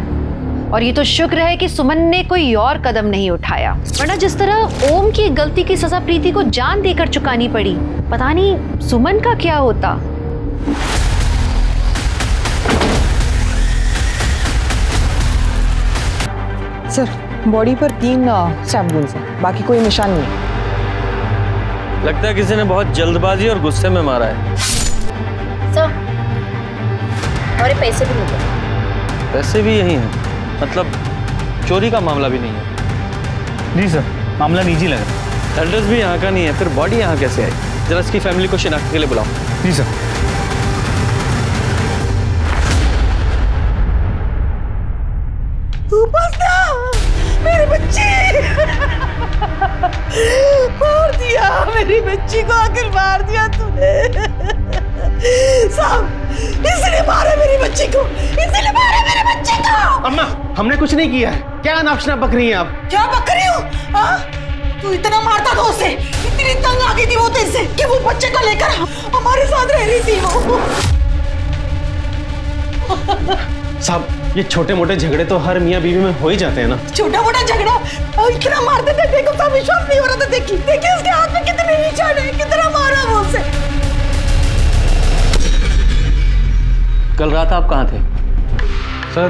और ये तो शुक्र है कि सुमन ने कोई और कदम नहीं उठाया, वरना जिस तरह ओम की गलती की सजा प्रीति को जान देकर चुकानी पड़ी, पता नहीं सुमन का क्या होता। सर, बॉडी पर 3 स्टैब वुंड्स हैं, बाकी कोई निशान नहीं है। लगता है किसी ने बहुत जल्दबाजी और गुस्से में मारा है। सर, और पैसे भी नहीं है। पैसे भी यही हैं, मतलब चोरी का मामला भी नहीं है। जी सर, मामला निजी लग रहा है। एड्रेस भी यहाँ का नहीं है, फिर बॉडी यहाँ कैसे आई? जरा इसकी फैमिली को शिनाख्त के लिए बुलाओ। जी सर। मेरी बच्ची मार दिया, मेरी बच्ची को आखिर मार दिया तूने। साहब, इसने मारा मेरी बच्ची को, इसने मारा मेरे बच्चे को। अम्मा, हमने कुछ नहीं किया है। क्या नापशना बक रही हैं आप? क्या बक रही हूँ? हाँ? तू इतना मारता था उसे, इतनी तंग आ गई थी वो तेरे से कि वो बच्चे को लेकर हमारे साथ रह रही थी वो। साहब, ये छोटे मोटे झगड़े तो हर मियाँ बीवी में हो ही जाते हैं ना। छोटा मोटा झगड़ा इतना मारते थे, देखो सब विश्वास नहीं हो रहा था। देखिए देखिए उसके हाथ में कितने निशान है, कितना मारा वो उसे। कल रात आप कहाँ थे? सर,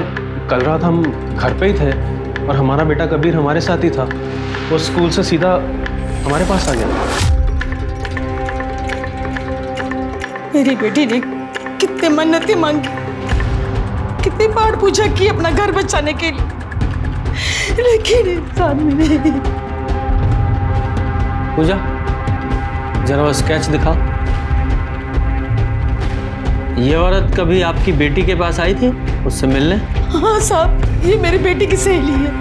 कल रात हम घर पे ही थे और हमारा बेटा कबीर हमारे साथ ही था। वो स्कूल से सीधा हमारे पास आ गया। मेरी बेटी ने कितने मन्नतें मांगी, कितनी बार पूजा की अपना घर बचाने के लिए, लेकिन इंसान में नहीं। पूजा, जरा वो स्केच दिखा। ये औरत कभी आपकी बेटी के पास आई थी उससे मिलने? हाँ साहब, ये मेरी बेटी की सहेली है।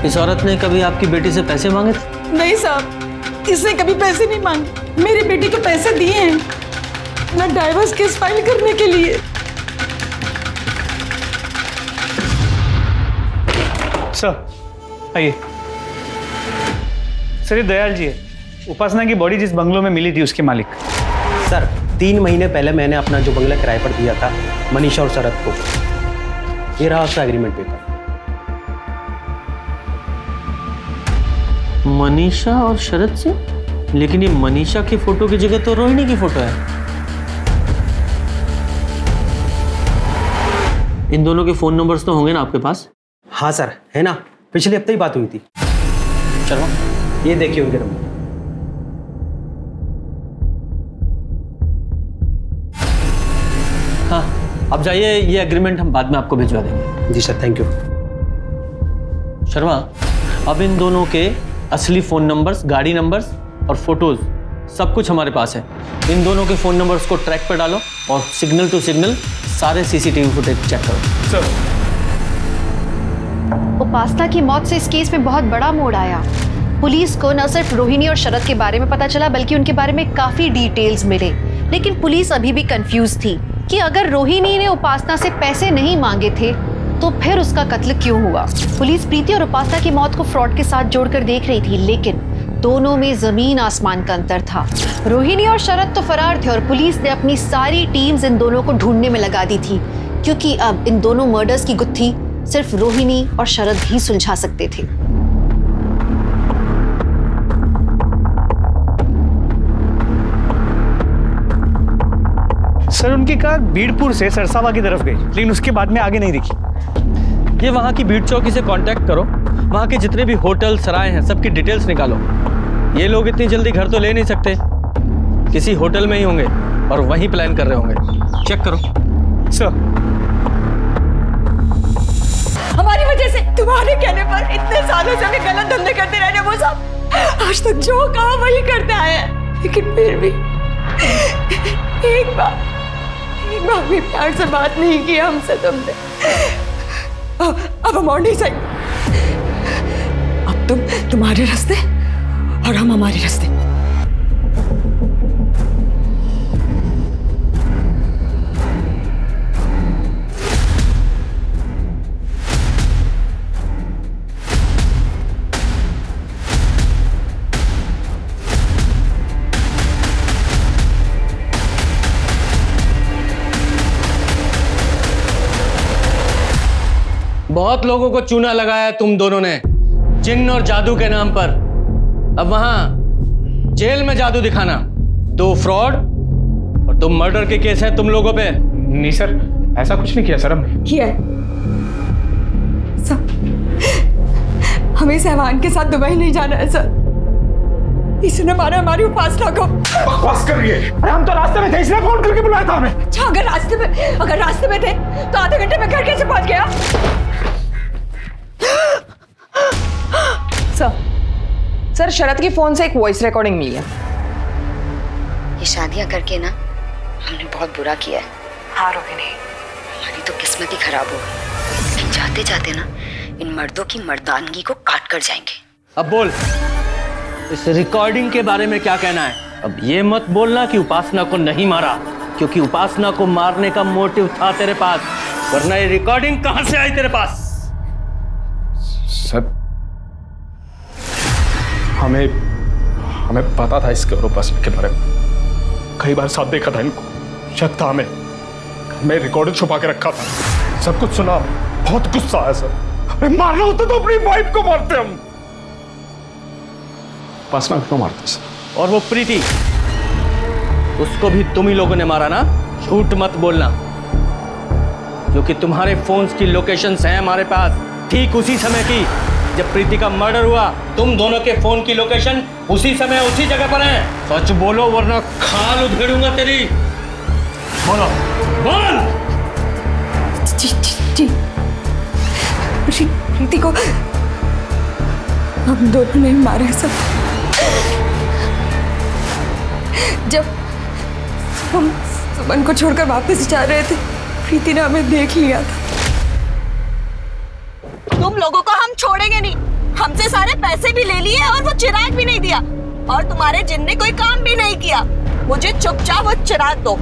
इस औरत ने कभी आपकी बेटी से पैसे मांगे थे? नहीं साहब, इसने कभी पैसे नहीं मांगे। मेरी बेटी को पैसे दिए हैं ना डाइवोर्स केस फाइल करने के लिए। सर, आइए। सर, ये दयाल जी है, उपासना की बॉडी जिस बंगलो में मिली थी उसके मालिक। सर, 3 महीने पहले मैंने अपना जो बंगला किराए पर दिया था मनीषा और शरद को, ये रहा उसका एग्रीमेंट पेपर। मनीषा और शरद से? लेकिन ये मनीषा की फोटो की जगह तो रोहिणी की फोटो है। इन दोनों के फोन नंबर्स तो होंगे ना आपके पास? हाँ सर, है ना, पिछले हफ्ते ही बात हुई थी। चलो, ये देखिए उनके नंबर। हाँ, अब जाइए, ये एग्रीमेंट हम बाद में आपको भिजवा देंगे। जी सर, थैंक यू। शर्मा, अब इन दोनों के असली फ़ोन नंबर्स, गाड़ी नंबर्स और फोटोज़ सब कुछ हमारे पास है। इन दोनों के फ़ोन नंबर्स को ट्रैक पर डालो और सिग्नल टू सिग्नल सारे सीसीटीवी फुटेज चेक करो। सर, उपासना की मौत से इस केस में बहुत बड़ा मोड़ आया। पुलिस को न सिर्फ रोहिणी और शरद के बारे में पता चला, बल्कि उनके बारे में काफ़ी डिटेल्स मिले। लेकिन पुलिस अभी भी कंफ्यूज थी कि अगर रोहिणी ने उपासना से पैसे नहीं मांगे थे तो फिर उसका कत्ल क्यों हुआ। पुलिस प्रीति और उपासना की मौत को फ्रॉड के साथ जोड़कर देख रही थी, लेकिन दोनों में जमीन आसमान का अंतर था। रोहिणी और शरद तो फरार थे और पुलिस ने अपनी सारी टीम्स इन दोनों को ढूंढने में लगा दी थी, क्योंकि अब इन दोनों मर्डर्स की गुत्थी सिर्फ रोहिणी और शरद ही सुलझा सकते थे। सर, उनकी कार बीड़पुर से सरसावा की तरफ गई, लेकिन उसके बाद में आगे नहीं दिखी। ये वहाँ की भीड़ चौकी से कांटेक्ट करो, वहाँ के जितने भी होटल सराय हैं सबकी डिटेल्स निकालो। ये लोग इतनी जल्दी घर तो ले नहीं सकते, किसी होटल में ही होंगे और वहीं प्लान कर रहे होंगे। चेक करो। सर, हमारी वजह से, तुम्हारे कहने पर इतने सालों से भी गलत धंधे करते रहे वो सब। आज तक जो कहा वही करते आए हैं, लेकिन फिर भी एक बार भी प्यार से बात नहीं की हमसे तुमने। अब हम और नहीं सही। अब तुम तुम्हारे रास्ते और हम हमारे रास्ते। बहुत लोगों को चूना लगाया तुम दोनों ने जिन्न और जादू के नाम पर। अब वहां जेल में जादू दिखाना। 2 फ्रॉड और 2 मर्डर के केस हैं तुम लोगों पे। नहीं सर, ऐसा कुछ नहीं किया सर हमने। किया सर, हमें सहवान के साथ दुबई नहीं जाना है सर। इसने मारा हमारी उपासना को। बकवास कर रही है। अरे हम तो रास्ते में थे, इसलिए फोन करके बुलाया था हमें। अच्छा, अगर रास्ते में थे तो आधे घंटे में घर कैसे पहुंच गया? सर, शरद की फोन से एक वॉइस रिकॉर्डिंग मिली है। ये शादियां करके ना हमने बहुत बुरा किया है। हाँ रोहिणी, हमारी तो किस्मत ही खराब हो गई। लेकिन जाते जाते ना इन मर्दों की मर्दानगी को काट कर जाएंगे। अब बोल, इस रिकॉर्डिंग के बारे में क्या कहना है? अब ये मत बोलना कि उपासना को नहीं मारा, क्योंकि उपासना को मारने का मोटिव था तेरे पास, वरना ये रिकॉर्डिंग कहां से आई तेरे पास? सर, हमें पता था इसके और उपासना के बारे में। कई बार साथ देखा था इनको, शक था हमें। मैं रिकॉर्डिंग छुपा के रखा था, सब कुछ सुना। बहुत गुस्सा आया सर। अरे मारना होता तो अपनी वाइफ को मारते हम। उपासना क्यों मारते सर? और वो प्रीति, उसको भी तुम ही लोगों ने मारा ना? झूठ मत बोलना, क्योंकि तुम्हारे फोन्स की लोकेशंस हैं हमारे पास, ठीक उसी समय की जब प्रीति का मर्डर हुआ। तुम दोनों के फोन की लोकेशन उसी समय उसी जगह पर है। सच बोलो वरना खाल उधेड़ूंगा तेरी। बोलो, बोल। जी, प्रीति को हम दोनों ने मारे सब। जब हम सुमन को छोड़कर वापस जा रहे थे, प्रीति ने हमें देख लिया था। तुम लोगों को हम छोड़ेंगे नहीं। हमसे सारे पैसे भी ले लिए और वो चिराग भी नहीं दिया, और तुम्हारे जिन ने कोई काम भी नहीं किया। मुझे चुपचाप वो चिराग दो।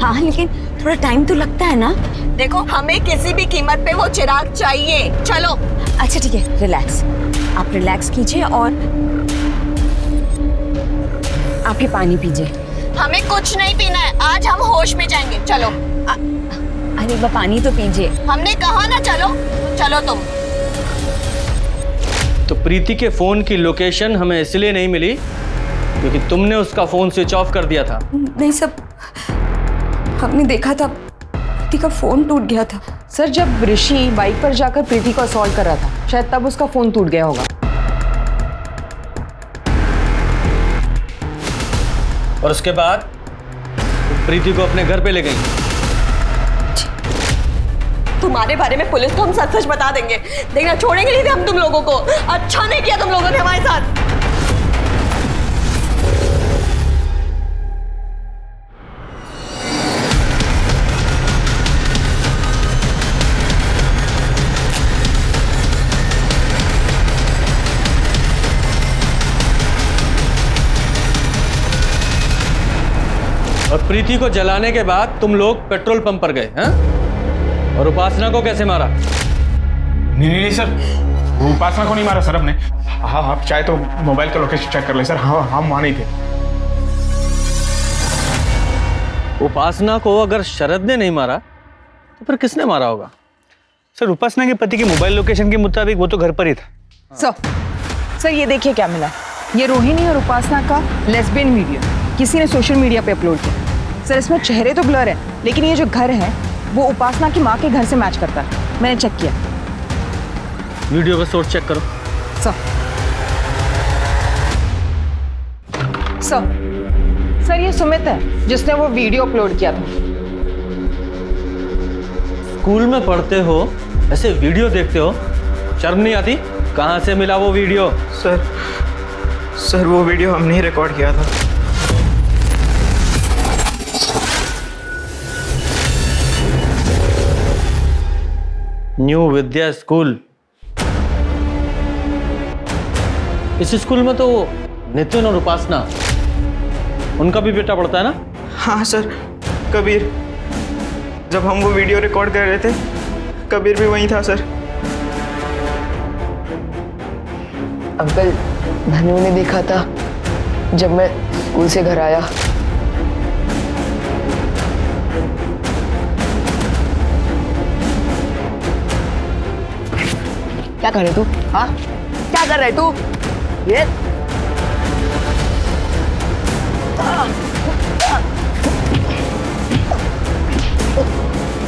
हाँ, लेकिन थोड़ा टाइम तो लगता है ना। देखो, हमें किसी भी कीमत पे वो चिराग चाहिए। चलो। अच्छा ठीक है, रिलैक्स। आप रिलैक्स कीजिए और आप ये पानी पीजिए। हमें कुछ नहीं पीना है, आज हम होश में जाएंगे। चलो। अरे बा, पानी तो पीजिए। हमने कहा ना चलो। चलो तुम। तो प्रीति के फोन की लोकेशन हमें इसलिए नहीं मिली क्योंकि तुमने उसका फोन स्विच ऑफ कर दिया था। नहीं सब, हमने देखा था प्रीति का फोन टूट गया था। सर, जब ऋषि बाइक पर जाकर प्रीति को असॉल्ट कर रहा था, शायद तब उसका फोन टूट गया होगा। और उसके बाद प्रीति को अपने घर पे ले गई। तुम्हारे बारे में पुलिस को हम सच सच बता देंगे। देखना, छोड़ेंगे नहीं थे हम तुम लोगों को। अच्छा नहीं किया तुम लोगों ने हमारे साथ। और प्रीति को जलाने के बाद तुम लोग पेट्रोल पंप पर गए हैं? और उपासना को कैसे मारा? नहीं सर, उपासना को नहीं मारा सर हमने। हाँ, आप चाहे तो मोबाइल का लोकेशन चेक कर लें सर। हाँ, हम वहां नहीं थे। उपासना को अगर शरद ने नहीं मारा तो फिर किसने मारा होगा? सर, उपासना के पति के मोबाइल लोकेशन के मुताबिक वो तो घर पर ही था। सर ये देखिए क्या मिला। ये रोहिणी और उपासना का लेस्बियन वीडियो किसी ने सोशल मीडिया पे अपलोड किया। सर, इसमें चेहरे तो ब्लर है, लेकिन ये जो घर है वो उपासना की माँ के घर से मैच करता है। मैंने चेक किया। वीडियो का सोर्स चेक करो। सर ये सुमित है जिसने वो वीडियो अपलोड किया था। स्कूल में पढ़ते हो, ऐसे वीडियो देखते हो, शर्म नहीं आती? कहाँ से मिला वो वीडियो? सर वो वीडियो हमने ही रिकॉर्ड किया था। न्यू विद्या स्कूल। इस स्कूल में तो नितिन और उपासना, उनका भी बेटा पढ़ता है ना? हाँ सर, कबीर। जब हम वो वीडियो रिकॉर्ड कर रहे थे, कबीर भी वहीं था सर। अंकल, मैंने उन्हें देखा था जब मैं स्कूल से घर आया। क्या कर रहे तू? हाँ, क्या कर रहे तू? ये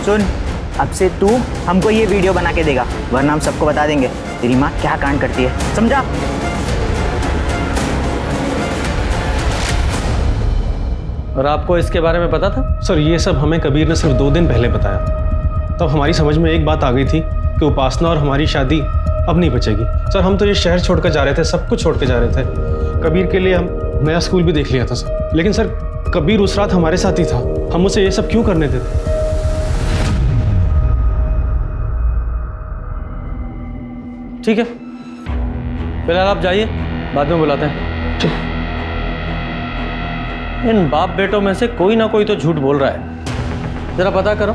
सुन, अब से तू हमको ये वीडियो बना के देगा, वरना हम सबको बता देंगे तेरी माँ क्या कांड करती है, समझा? और आपको इसके बारे में पता था? सर ये सब हमें कबीर ने सिर्फ 2 दिन पहले बताया। तब हमारी समझ में एक बात आ गई थी कि उपासना और हमारी शादी अब नहीं बचेगी। सर हम तो ये शहर छोड़कर जा रहे थे, सब कुछ छोड़ के जा रहे थे। कबीर के लिए हम नया स्कूल भी देख लिया था सर, लेकिन सर कबीर उस रात हमारे साथ ही था। हम उसे ये सब क्यों करने देते? ठीक है, फिलहाल आप जाइए, बाद में बुलाते हैं। इन बाप बेटों में से कोई ना कोई तो झूठ बोल रहा है। जरा पता करो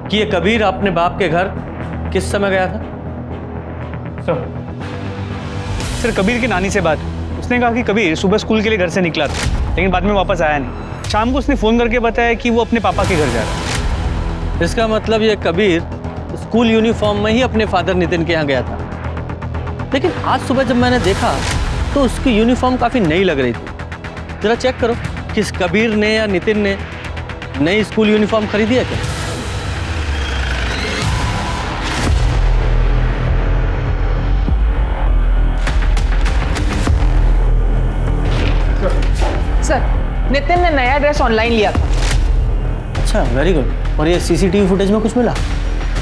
कि ये कबीर अपने बाप के घर किस समय गया था। सर कबीर की नानी से बात, उसने कहा कि कबीर सुबह स्कूल के लिए घर से निकला था, लेकिन बाद में वापस आया नहीं। शाम को उसने फ़ोन करके बताया कि वो अपने पापा के घर जा रहा है। इसका मतलब ये कबीर स्कूल यूनिफॉर्म में ही अपने फादर नितिन के यहाँ गया था। लेकिन आज सुबह जब मैंने देखा तो उसकी यूनिफॉर्म काफ़ी नई लग रही थी। जरा चेक करो कि इस कबीर ने या नितिन ने नई स्कूल यूनिफॉर्म खरीदी है क्या? सर नितिन ने नया ड्रेस ऑनलाइन लिया था। अच्छा, वेरी गुड। और ये सीसीटीवी फुटेज में कुछ मिला?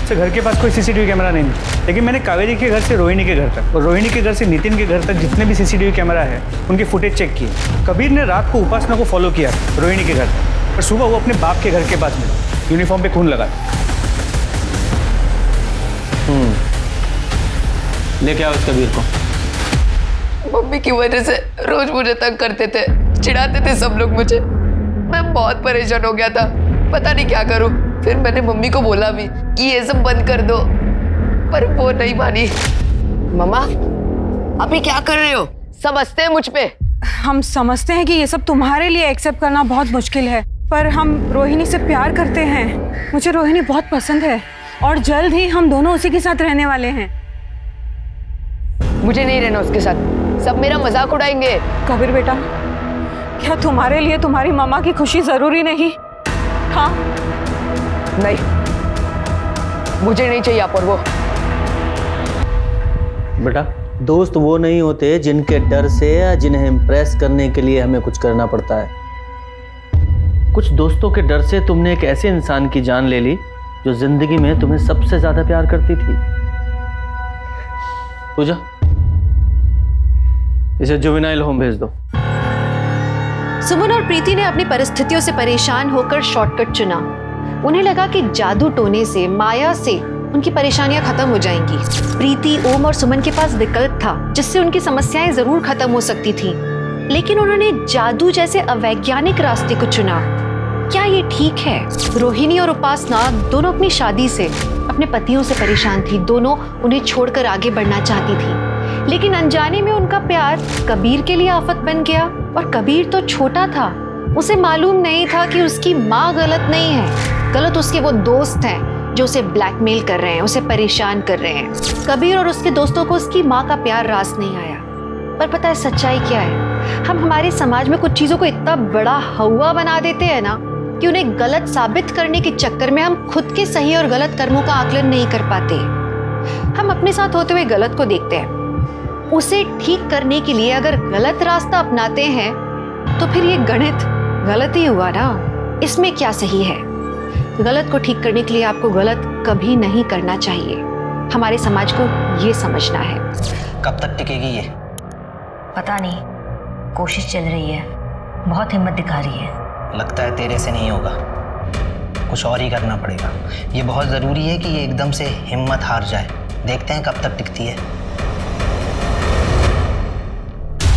सर घर के पास कोई सीसीटीवी कैमरा नहीं है, लेकिन मैंने कावेरी के घर से रोहिणी के घर तक और रोहिणी के घर से नितिन के घर तक जितने भी सीसीटीवी कैमरा है उनके फुटेज चेक किए। कबीर ने रात को उपासना को फॉलो किया रोहिणी के घर तक, और सुबह वो अपने बाप के घर के पास मिला, यूनिफॉर्म पे खून लगा। लेके आओ इस कबीर को। मम्मी की वजह से रोज मुझे तंग करते थे, चिढ़ाते थे सब लोग मुझे। मैं बहुत परेशान हो गया था, पता नहीं क्या करूं। फिर मैंने मम्मी को बोला भी कि ये सब बंद कर दो, पर वो नहीं मानी। मम्मा, अभी क्या कर रहे हो? समझते हैं मुझ पे? हम समझते हैं कि ये सब तुम्हारे लिए एक्सेप्ट करना बहुत मुश्किल है, पर हम रोहिणी से प्यार करते हैं। मुझे रोहिणी बहुत पसंद है और जल्द ही हम दोनों उसी के साथ रहने वाले हैं। मुझे नहीं रहना उसके साथ, सब मेरा मजाक उड़ाएंगे। कबीर बेटा, क्या तुम्हारे लिए तुम्हारी मामा की खुशी जरूरी नहीं? हाँ? नहीं, मुझे नहीं चाहिए आप और वो। बेटा, दोस्त वो नहीं होते जिनके डर से या जिन्हें इम्प्रेस करने के लिए हमें कुछ करना पड़ता है। कुछ दोस्तों के डर से तुमने एक ऐसे इंसान की जान ले ली जो जिंदगी में तुम्हें सबसे ज्यादा प्यार करती थी। पूजा, इसे जुवेनाइल होम भेज दो। सुमन और प्रीति ने अपनी परिस्थितियों से परेशान होकर शॉर्टकट चुना। उन्हें लगा कि जादू टोने से, माया से उनकी परेशानियां खत्म हो जाएंगी। प्रीति, ओम और सुमन के पास विकल्प था जिससे उनकी समस्याएं जरूर खत्म हो सकती थीं, लेकिन उन्होंने जादू जैसे अवैज्ञानिक रास्ते को चुना। क्या ये ठीक है? रोहिणी और उपासना दोनों अपनी शादी से, अपने पतियों से परेशान थी। दोनों उन्हें छोड़कर आगे बढ़ना चाहती थी, लेकिन अनजाने में उनका प्यार कबीर के लिए आफत बन गया। और कबीर तो छोटा था, उसे मालूम नहीं था कि उसकी माँ गलत नहीं है, गलत उसके वो दोस्त हैं जो उसे ब्लैकमेल कर रहे हैं, उसे परेशान कर रहे हैं। कबीर और उसके दोस्तों को उसकी माँ का प्यार रास नहीं आया। पर पता है सच्चाई क्या है? हम हमारे समाज में कुछ चीजों को इतना बड़ा हवा बना देते हैं ना कि उन्हें गलत साबित करने के चक्कर में हम खुद के सही और गलत कर्मों का आकलन नहीं कर पाते। हम अपने साथ होते हुए गलत को देखते हैं, उसे ठीक करने के लिए अगर गलत रास्ता अपनाते हैं तो फिर ये गणित गलत ही हुआ ना। इसमें क्या सही है? गलत को ठीक करने के लिए आपको गलत कभी नहीं करना चाहिए। हमारे समाज को ये समझना है। कब तक टिकेगी ये? पता नहीं, कोशिश चल रही है, बहुत हिम्मत दिखा रही है। लगता है तेरे से नहीं होगा, कुछ और ही करना पड़ेगा। ये बहुत ज़रूरी है कि ये एकदम से हिम्मत हार जाए। देखते हैं कब तक टिकती है।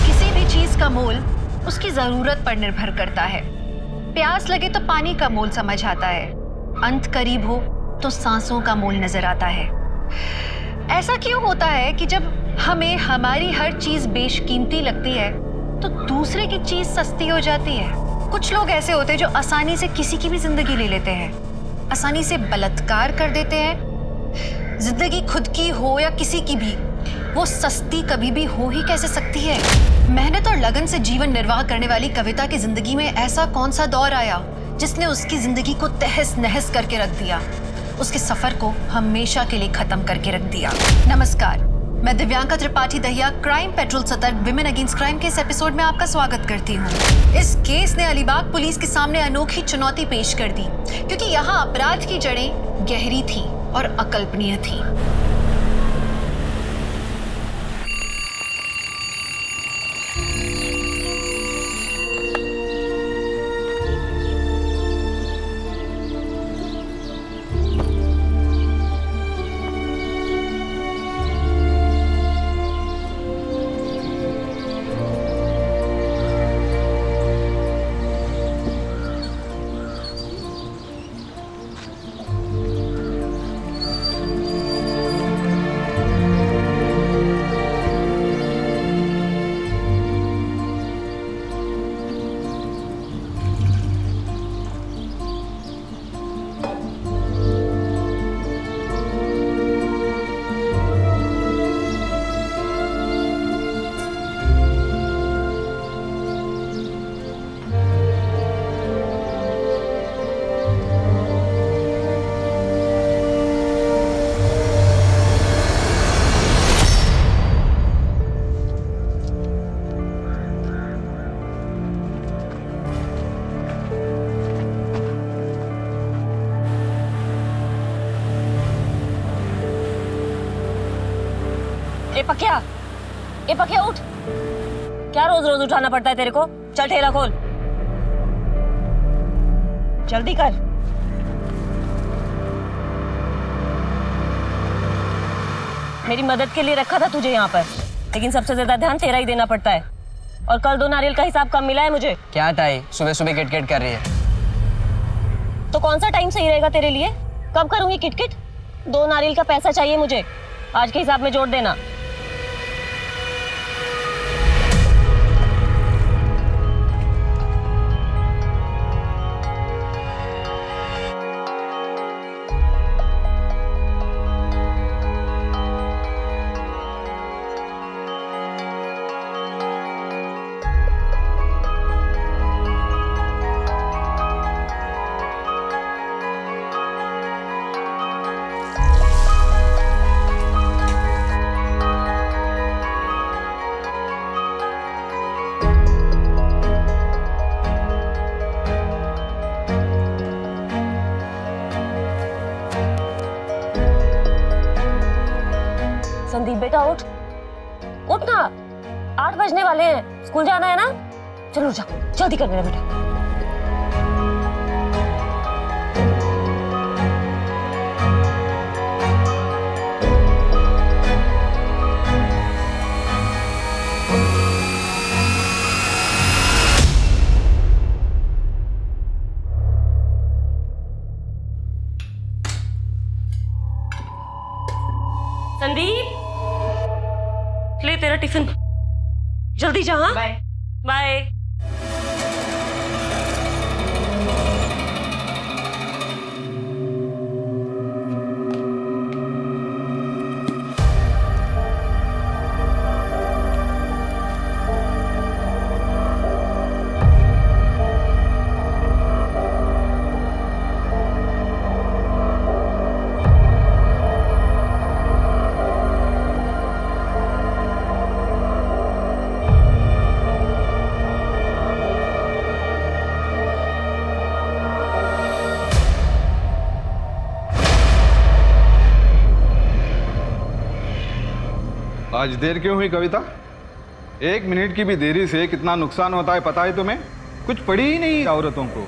किसी भी चीज का मोल उसकी जरूरत पर निर्भर करता है। प्यास लगे तो पानी का मोल समझ आता है, अंत करीब हो तो सांसों का मोल नजर आता है। ऐसा क्यों होता है कि जब हमें हमारी हर चीज बेशकीमती लगती है तो दूसरे की चीज सस्ती हो जाती है? कुछ लोग ऐसे होते हैं जो आसानी से किसी की भी जिंदगी ले लेते हैं, आसानी से बलात्कार कर देते हैं। जिंदगी खुद की हो या किसी की भी, वो सस्ती कभी भी हो ही कैसे सकती है? मेहनत और लगन से जीवन निर्वाह करने वाली कविता की जिंदगी में ऐसा कौन सा दौर आया जिसने उसकी जिंदगी को तहस नहस करके रख दिया, उसके सफर को हमेशा के लिए खत्म करके रख दिया। नमस्कार, मैं दिव्यांका त्रिपाठी दहिया क्राइम पेट्रोल सतर्क विमेन अगेंस्ट क्राइम के इस एपिसोड में आपका स्वागत करती हूँ। इस केस ने अलीबाग पुलिस के सामने अनोखी चुनौती पेश कर दी, क्योंकि यहाँ अपराध की जड़ें गहरी थी और अकल्पनीय थी। ए पकिया उठ, क्या रोज रोज उठाना पड़ता है तेरे को? चल ठेला खोल, जल्दी कर। मेरी मदद के लिए रखा था तुझे यहाँ पर, लेकिन सबसे ज्यादा ध्यान तेरा ही देना पड़ता है। और कल 2 नारियल का हिसाब कम मिला है मुझे। क्या ताई, सुबह सुबह किटकिट कर रही है? तो कौन सा टाइम सही रहेगा तेरे लिए? कब करूंगी किटकिट? 2 नारियल का पैसा चाहिए मुझे, आज के हिसाब में जोड़ देना। संदीप बेटा उठ, उठ ना, 8 बजने वाले हैं, स्कूल जाना है ना? चलो जा, जल्दी कर मेरा बेटा। संदीप, ले तेरा टिफिन, जल्दी जा। हाँ बाय बाय। आज देर क्यों हुई कविता? 1 मिनट की भी देरी से कितना नुकसान होता है पता है तुम्हें? कुछ पड़ी ही नहीं औरतों को।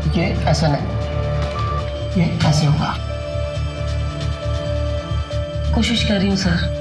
ये ऐसा नहीं, ये ऐसे होगा। कोशिश कर रही हूँ सर।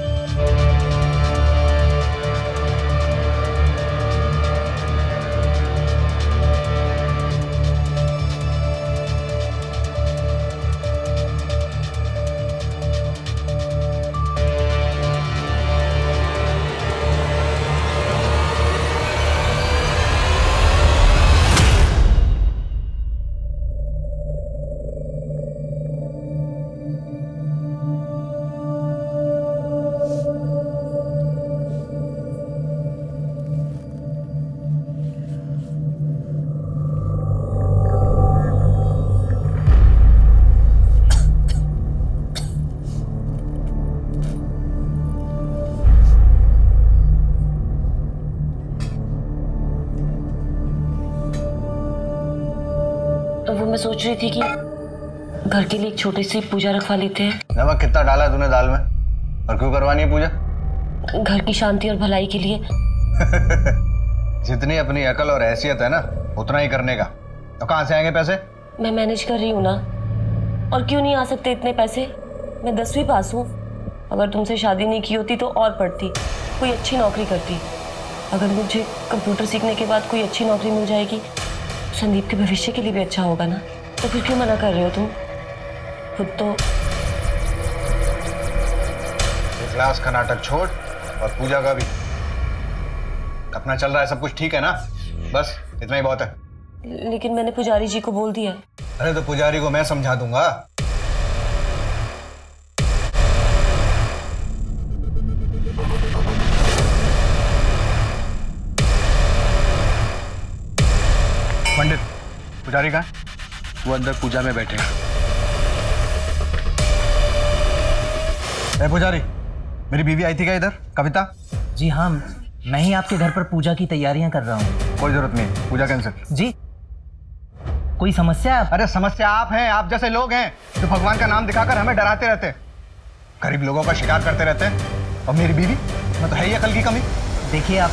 वो मैं सोच रही थी कि घर के लिए एक छोटी सी पूजा रखवा लेते हैं। नमक कितना डाला है तूने दाल में और क्यों करवानी है पूजा? घर की शांति और भलाई के लिए। जितनी अपनी अकल और हैसियत है ना उतना ही करने का। तो कहाँ से आएंगे पैसे? मैं मैनेज कर रही हूँ ना। और क्यों नहीं आ सकते इतने पैसे? मैं 10वीं पास हूँ। अगर तुमसे शादी नहीं की होती तो और पढ़ती, कोई अच्छी नौकरी करती। अगर मुझे कंप्यूटर सीखने के बाद कोई अच्छी नौकरी मिल जाएगी, संदीप के भविष्य के लिए भी अच्छा होगा ना। तो फिर क्यों मना कर रहे हो तुम? खुद तो क्लास का नाटक छोड़ और पूजा का भी। अपना चल रहा है, सब कुछ ठीक है ना? बस इतना ही बहुत है। लेकिन मैंने पुजारी जी को बोल दिया। अरे तो पुजारी को मैं समझा दूंगा। पंडित, पुजारी कहाँ? वो अंदर पूजा में बैठे हैं। पुजारी, मेरी बीवी आई थी क्या इधर, कविता? जी हाँ, मैं ही आपके घर पर पूजा की तैयारियां कर रहा हूँ। कोई जरूरत नहीं, पूजा कैंसिल। जी, कोई समस्या? अरे समस्या आप हैं, आप जैसे लोग हैं जो भगवान का नाम दिखाकर हमें डराते रहते हैं, गरीब लोगों का शिकार करते रहते हैं। और मेरी बीवी, मैं तो है ही अकल की कमी। देखिए आप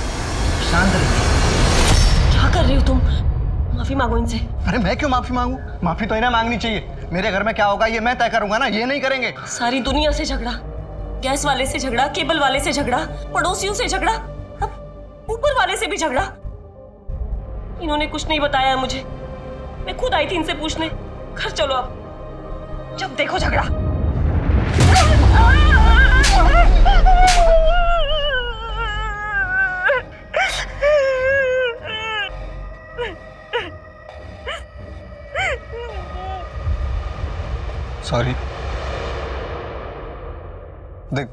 शांत रहिए। क्या कर रही हो तुम? माफी मांगो इनसे। अरे मैं क्यों माफी मांगू? माफी तो इन्हें मांगनी चाहिए। मेरे घर में क्या होगा ये मैं तय करूंगा ना, ये नहीं करेंगे। सारी दुनिया से झगड़ा, गैस वाले से झगड़ा, केबल वाले से झगड़ा, पड़ोसियों से झगड़ा, अब ऊपर वाले से भी झगड़ा। इन्होंने कुछ नहीं बताया मुझे, मैं खुद आई थी इनसे पूछने। घर चलो अब, जब देखो झगड़ा। सॉरी, देख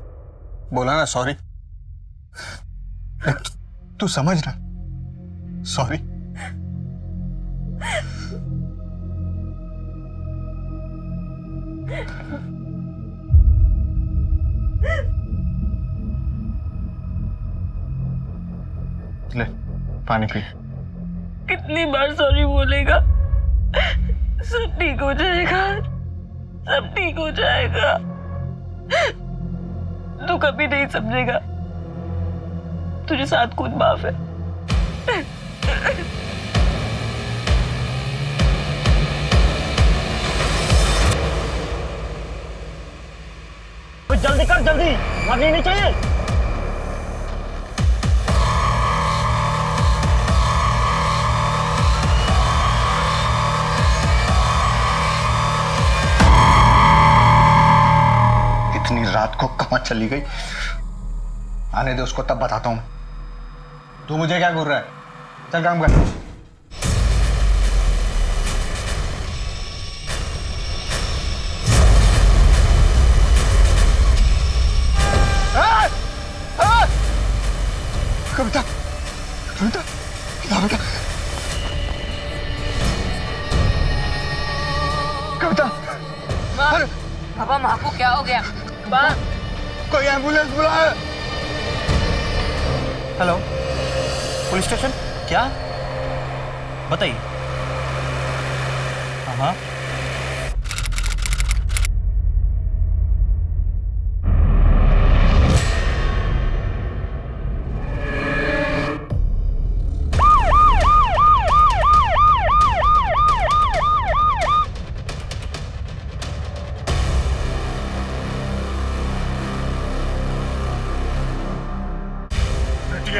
बोला ना सॉरी। तू समझ ना, सॉरी। ले पानी पी। कितनी बार सॉरी बोलेगा? सब ठीक हो जाएगा, सब ठीक हो जाएगा। तू कभी नहीं समझेगा, तुझे साथ खुद माफ है। जल्दी कर, जल्दी, मरनी नहीं चाहिए। रात को कहाँ चली गई? आने दे उसको, तब बताता हूँ। तू मुझे क्या घूर रहा है? चल काम कर। कविता, कविता, बेटा, कविता। पापा, माँ को क्या हो गया? माँ, कोई एम्बुलेंस बुलाए। Hello, police station? क्या बताइए। हाँ,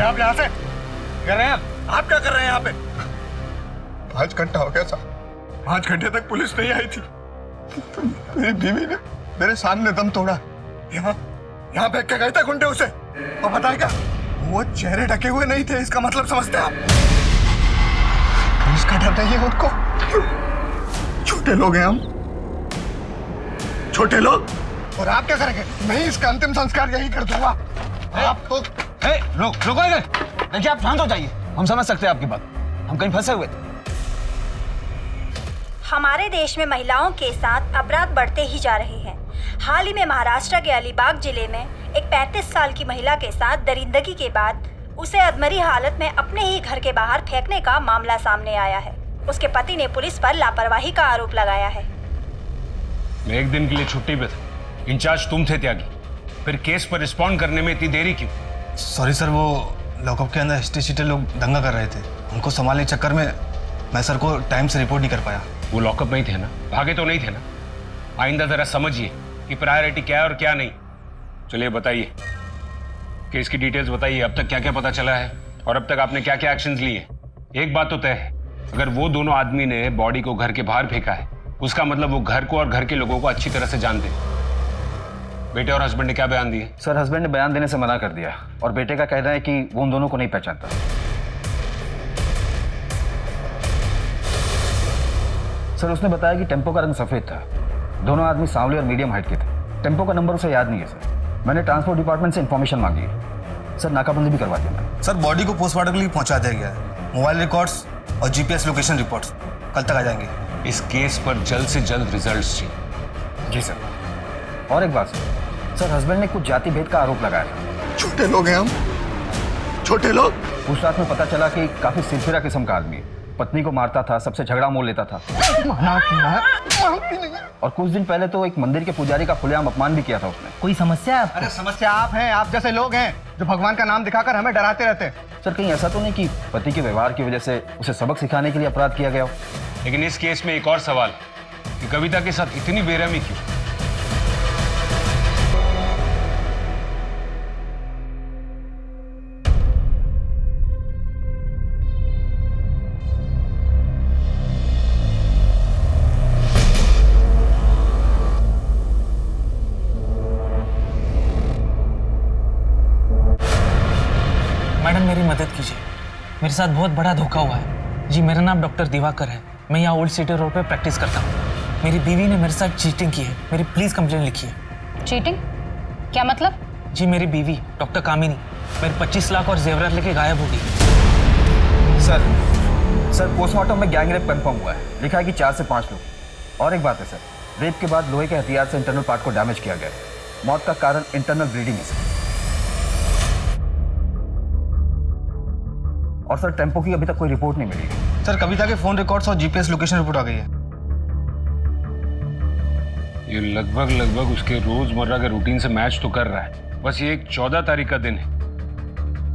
आप यहाँ से कर रहे हैं? आप क्या कर रहे हैं यहाँ पे? 5 घंटा हो गया साहब, 5 घंटे तक पुलिस नहीं आई थी। मेरी बीवी ने मेरे सामने दम तोड़ा। यहाँ फेंक के गए थे गुंडे उसे। और पता है क्या, वो चेहरे ढके हुए नहीं थे। इसका मतलब समझते हैं आप? पुलिस का डर नहीं है उनको। छोटे लोग हैं हम, छोटे लोग। और आप क्या करेंगे? मैं इसका अंतिम संस्कार यही कर दूंगा। आप तो रोको, देखिए आप शांत हो जाइए। हम समझ सकते हैं आपकी बात, हम कहीं फंसे हुए थे। हमारे देश में महिलाओं के साथ अपराध बढ़ते ही जा रहे हैं। हाल ही में महाराष्ट्र के अलीबाग जिले में एक 35 साल की महिला के साथ दरिंदगी के बाद उसे अधमरी हालत में अपने ही घर के बाहर फेंकने का मामला सामने आया है। उसके पति ने पुलिस पर लापरवाही का आरोप लगाया है। मैं एक दिन के लिए छुट्टी पे था, इंचार्ज तुम थे त्यागी, फिर केस पर रिस्पॉन्ड करने में इतनी देरी क्यों? सॉरी सर, वो लॉकअप के अंदर हिस्ट्री लोग दंगा कर रहे थे, उनको संभालने के चक्कर में मैं सर को टाइम से रिपोर्ट नहीं कर पाया। वो लॉकअप नहीं थे ना, भागे तो नहीं थे ना? आइंदा जरा समझिए कि प्रायोरिटी क्या है और क्या नहीं। चलिए बताइए, केस की डिटेल्स बताइए। अब तक क्या क्या पता चला है और अब तक आपने क्या क्या एक्शंस लिए? एक बात तो तय है, अगर वो दोनों आदमी ने बॉडी को घर के बाहर फेंका है, उसका मतलब वो घर को और घर के लोगों को अच्छी तरह से जानते हैं। बेटे और हस्बैंड ने क्या बयान दिए? सर, हस्बैंड ने बयान देने से मना कर दिया और बेटे का कहना है कि वो उन दोनों को नहीं पहचानता। सर, उसने बताया कि टेम्पो का रंग सफेद था, दोनों आदमी सांवले और मीडियम हाइट के थे। टेम्पो का नंबर उसे याद नहीं है सर। मैंने ट्रांसपोर्ट डिपार्टमेंट से इन्फॉर्मेशन मांगी है सर, नाकाबंदी भी करवा दिया मैंने। सर, बॉडी को पोस्टमार्टम के लिए पहुंचा दिया गया है। मोबाइल रिकॉर्ड्स और जीपीएस लोकेशन रिपोर्ट्स कल तक आ जाएंगे। इस केस पर जल्द से जल्द रिजल्ट्स चाहिए। जी सर। और एक बात सर, हस्बैंड ने कुछ जाति भेद का आरोप लगाया था। छोटे लोग हैं हम, छोटे लोग। उस रात में पता चला कि काफी सिरफिरा किस्म का आदमी है, पत्नी को मारता था, सबसे झगड़ा मोल लेता था। और कुछ दिन पहले तो एक मंदिर के पुजारी का खुलेआम अपमान भी किया था उसने। कोई समस्या है? अरे समस्या आप हैं, आप जैसे लोग हैं जो भगवान का नाम दिखाकर हमें डराते रहते हैं। सर, कहीं ऐसा तो नहीं कि पति के व्यवहार की वजह से उसे सबक सिखाने के लिए अपराध किया गया हो? लेकिन इस केस में एक और सवाल कि कविता के साथ इतनी बेरहमी क्यों? मैडम, मेरी मदद कीजिए, मेरे साथ बहुत बड़ा धोखा हुआ है। जी, मेरा नाम डॉक्टर दिवाकर है, मैं यहाँ ओल्ड सिटी रोड पे प्रैक्टिस करता हूँ। मेरी बीवी ने मेरे साथ चीटिंग की है, मेरी प्लीज़ कंप्लेंट लिखिए। चीटिंग? क्या मतलब? जी, मेरी बीवी डॉक्टर कामिनी मेरे 25 लाख और जेवरात लेके गायब हो गई। सर, पोस्टमार्टम में गैंग रेप कंफर्म हुआ है, लिखा है कि 4 से 5 लोग। और एक बात है सर, रेप के बाद लोहे के हथियार से इंटरनल पार्ट को डैमेज किया गया है। मौत का कारण इंटरनल ब्लीडिंग है सर। और सर, टेम्पो की अभी तक कोई रिपोर्ट नहीं मिली। सर, कविता के फोन रिकॉर्ड्स और जीपीएस लोकेशन रिपोर्ट आ गई है। ये लगभग उसके रोजमर्रा के रूटीन से मैच तो कर रहा है। बस ये एक 14 तारीख का दिन है,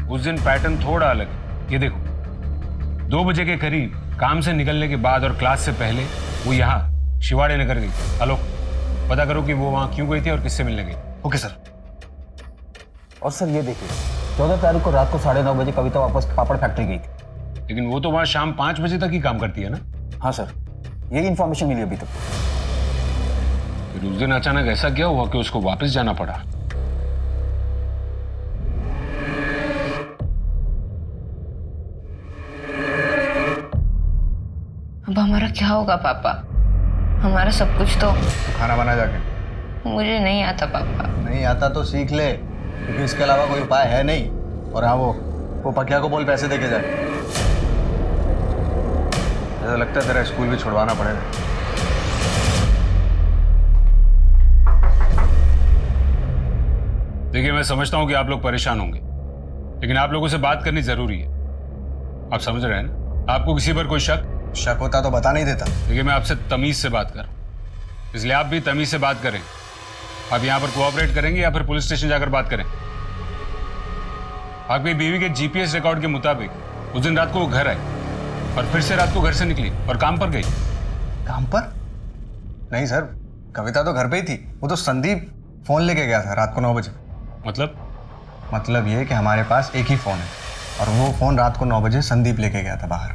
उस दिन पैटर्न थोड़ा अलग है। ये देखो, 2 बजे के करीब काम से निकलने के बाद और क्लास से पहले वो यहाँ शिवाड़े नगर गई। हेलो, पता करो कि वो वहाँ क्यों गई थी और किससे मिलने गई। Okay sir. और सर, ये देखिए, 14 तारीख को रात को 9:30 बजे कविता वापस पापड़ फैक्ट्री गई थी। लेकिन वो तो वहाँ शाम 5 बजे तक ही काम करती है ना? हाँ सर, यही इन्फॉर्मेशन मिली अभी तक। फिर उस दिन अचानक ऐसा क्या हुआ कि उसको वापस जाना पड़ा? अब हमारा क्या होगा पापा? हमारा सब कुछ तो खाना बना जाके। मुझे नहीं आता पापा। नहीं आता तो सीख ले, क्योंकि इसके अलावा कोई उपाय है नहीं। और हाँ, वो पकिया को बोल पैसे देके जाए। ऐसा लगता है तेरा स्कूल भी छुड़वाना पड़ेगा। देखिए, मैं समझता हूं कि आप लोग परेशान होंगे, लेकिन आप लोगों से बात करनी जरूरी है। आप समझ रहे हैं ना? आपको किसी पर कोई शक होता तो बता नहीं देता। देखिए, मैं आपसे तमीज से बात कर रहा हूं, इसलिए आप भी तमीज से बात करें। आप यहाँ पर कोऑपरेट करेंगे या फिर पुलिस स्टेशन जाकर बात करें? आपकी बीवी के जीपीएस रिकॉर्ड के मुताबिक उस दिन रात को वो घर आई और फिर से रात को घर से निकली और काम पर गई। काम पर? नहीं सर, कविता तो घर पे ही थी। वो तो संदीप फोन लेके गया था रात को 9 बजे। मतलब ये कि हमारे पास एक ही फोन है और वो फोन रात को 9 बजे संदीप लेके गया था बाहर।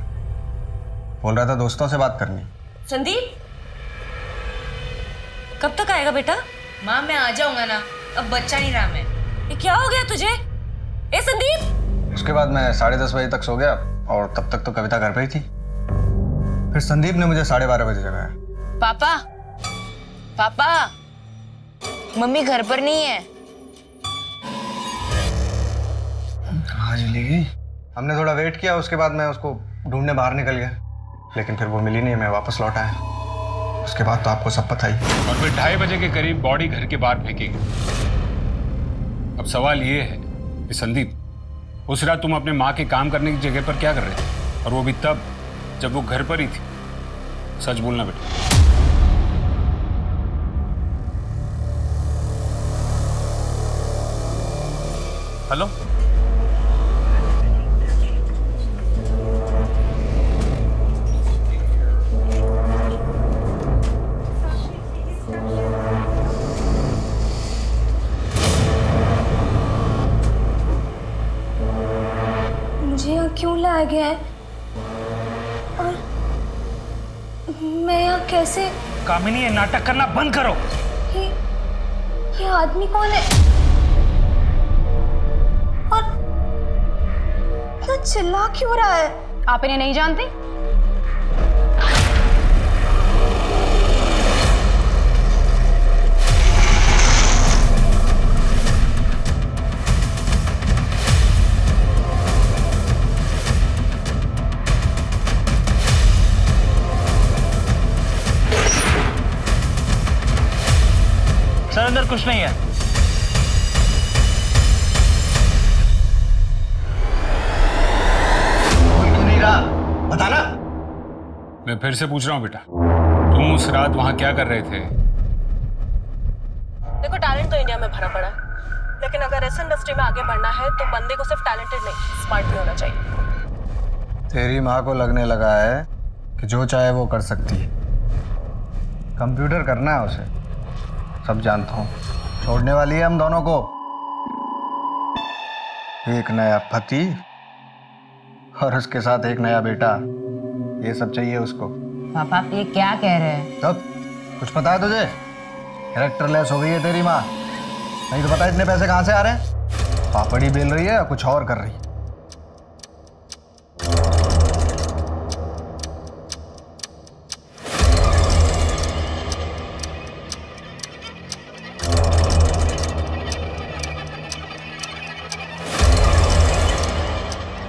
बोल रहा था दोस्तों से बात करनी। संदीप कब तक आएगा बेटा? माँ मैं आ जाऊंगा ना, अब बच्चा नहीं रहा मैं। ये क्या हो गया तुझे? ए संदीप! उसके बाद मैं 10:30 बजे तक सो गया और तब तक तो कविता घर पे ही थी। फिर संदीप ने मुझे 12:30 बजे जगाया। पापा, पापा, मम्मी घर पर नहीं है। कहाँ चली गई? हमने थोड़ा वेट किया, उसके बाद मैं उसको ढूंढने बाहर निकल गया, लेकिन फिर वो मिली नहीं। मैं वापस लौट आया। उसके बाद तो आपको सब पता ही। और फिर 2:30 बजे के करीब बॉडी घर के बाहर फेंकी गई। अब सवाल ये है कि संदीप, उस रात तुम अपने माँ के काम करने की जगह पर क्या कर रहे थे, और वो भी तब जब वो घर पर ही थी? सच बोलना बेटा। हेलो, मुझे यहाँ क्यों लाया गया है और मैं यहाँ कैसे? कामिनी, ये नाटक करना बंद करो। ये आदमी कौन है और इतना चिल्ला क्यों रहा है? आप इन्हें नहीं जानते? सर अंदर कुछ नहीं है। क्यों नहीं रहा? बताना। मैं फिर से पूछ रहा हूँ बेटा, तुम उस रात वहां क्या कर रहे थे? देखो, टैलेंट तो इंडिया में भरा पड़ा है, लेकिन अगर इस इंडस्ट्री में आगे बढ़ना है तो बंदे को सिर्फ टैलेंटेड नहीं, स्मार्ट भी होना चाहिए। तेरी माँ को लगने लगा है कि जो चाहे वो कर सकती है। कंप्यूटर करना है उसे, सब जानता हूँ। छोड़ने वाली है हम दोनों को। एक नया पति और उसके साथ एक नया बेटा, ये सब चाहिए उसको। पापा ये क्या कह रहे हैं? तब कुछ पता है तुझे? कैरेक्टरलेस हो गई है तेरी माँ। नहीं तो पता इतने पैसे कहाँ से आ रहे हैं? पापड़ी बेल रही है या कुछ और कर रही है?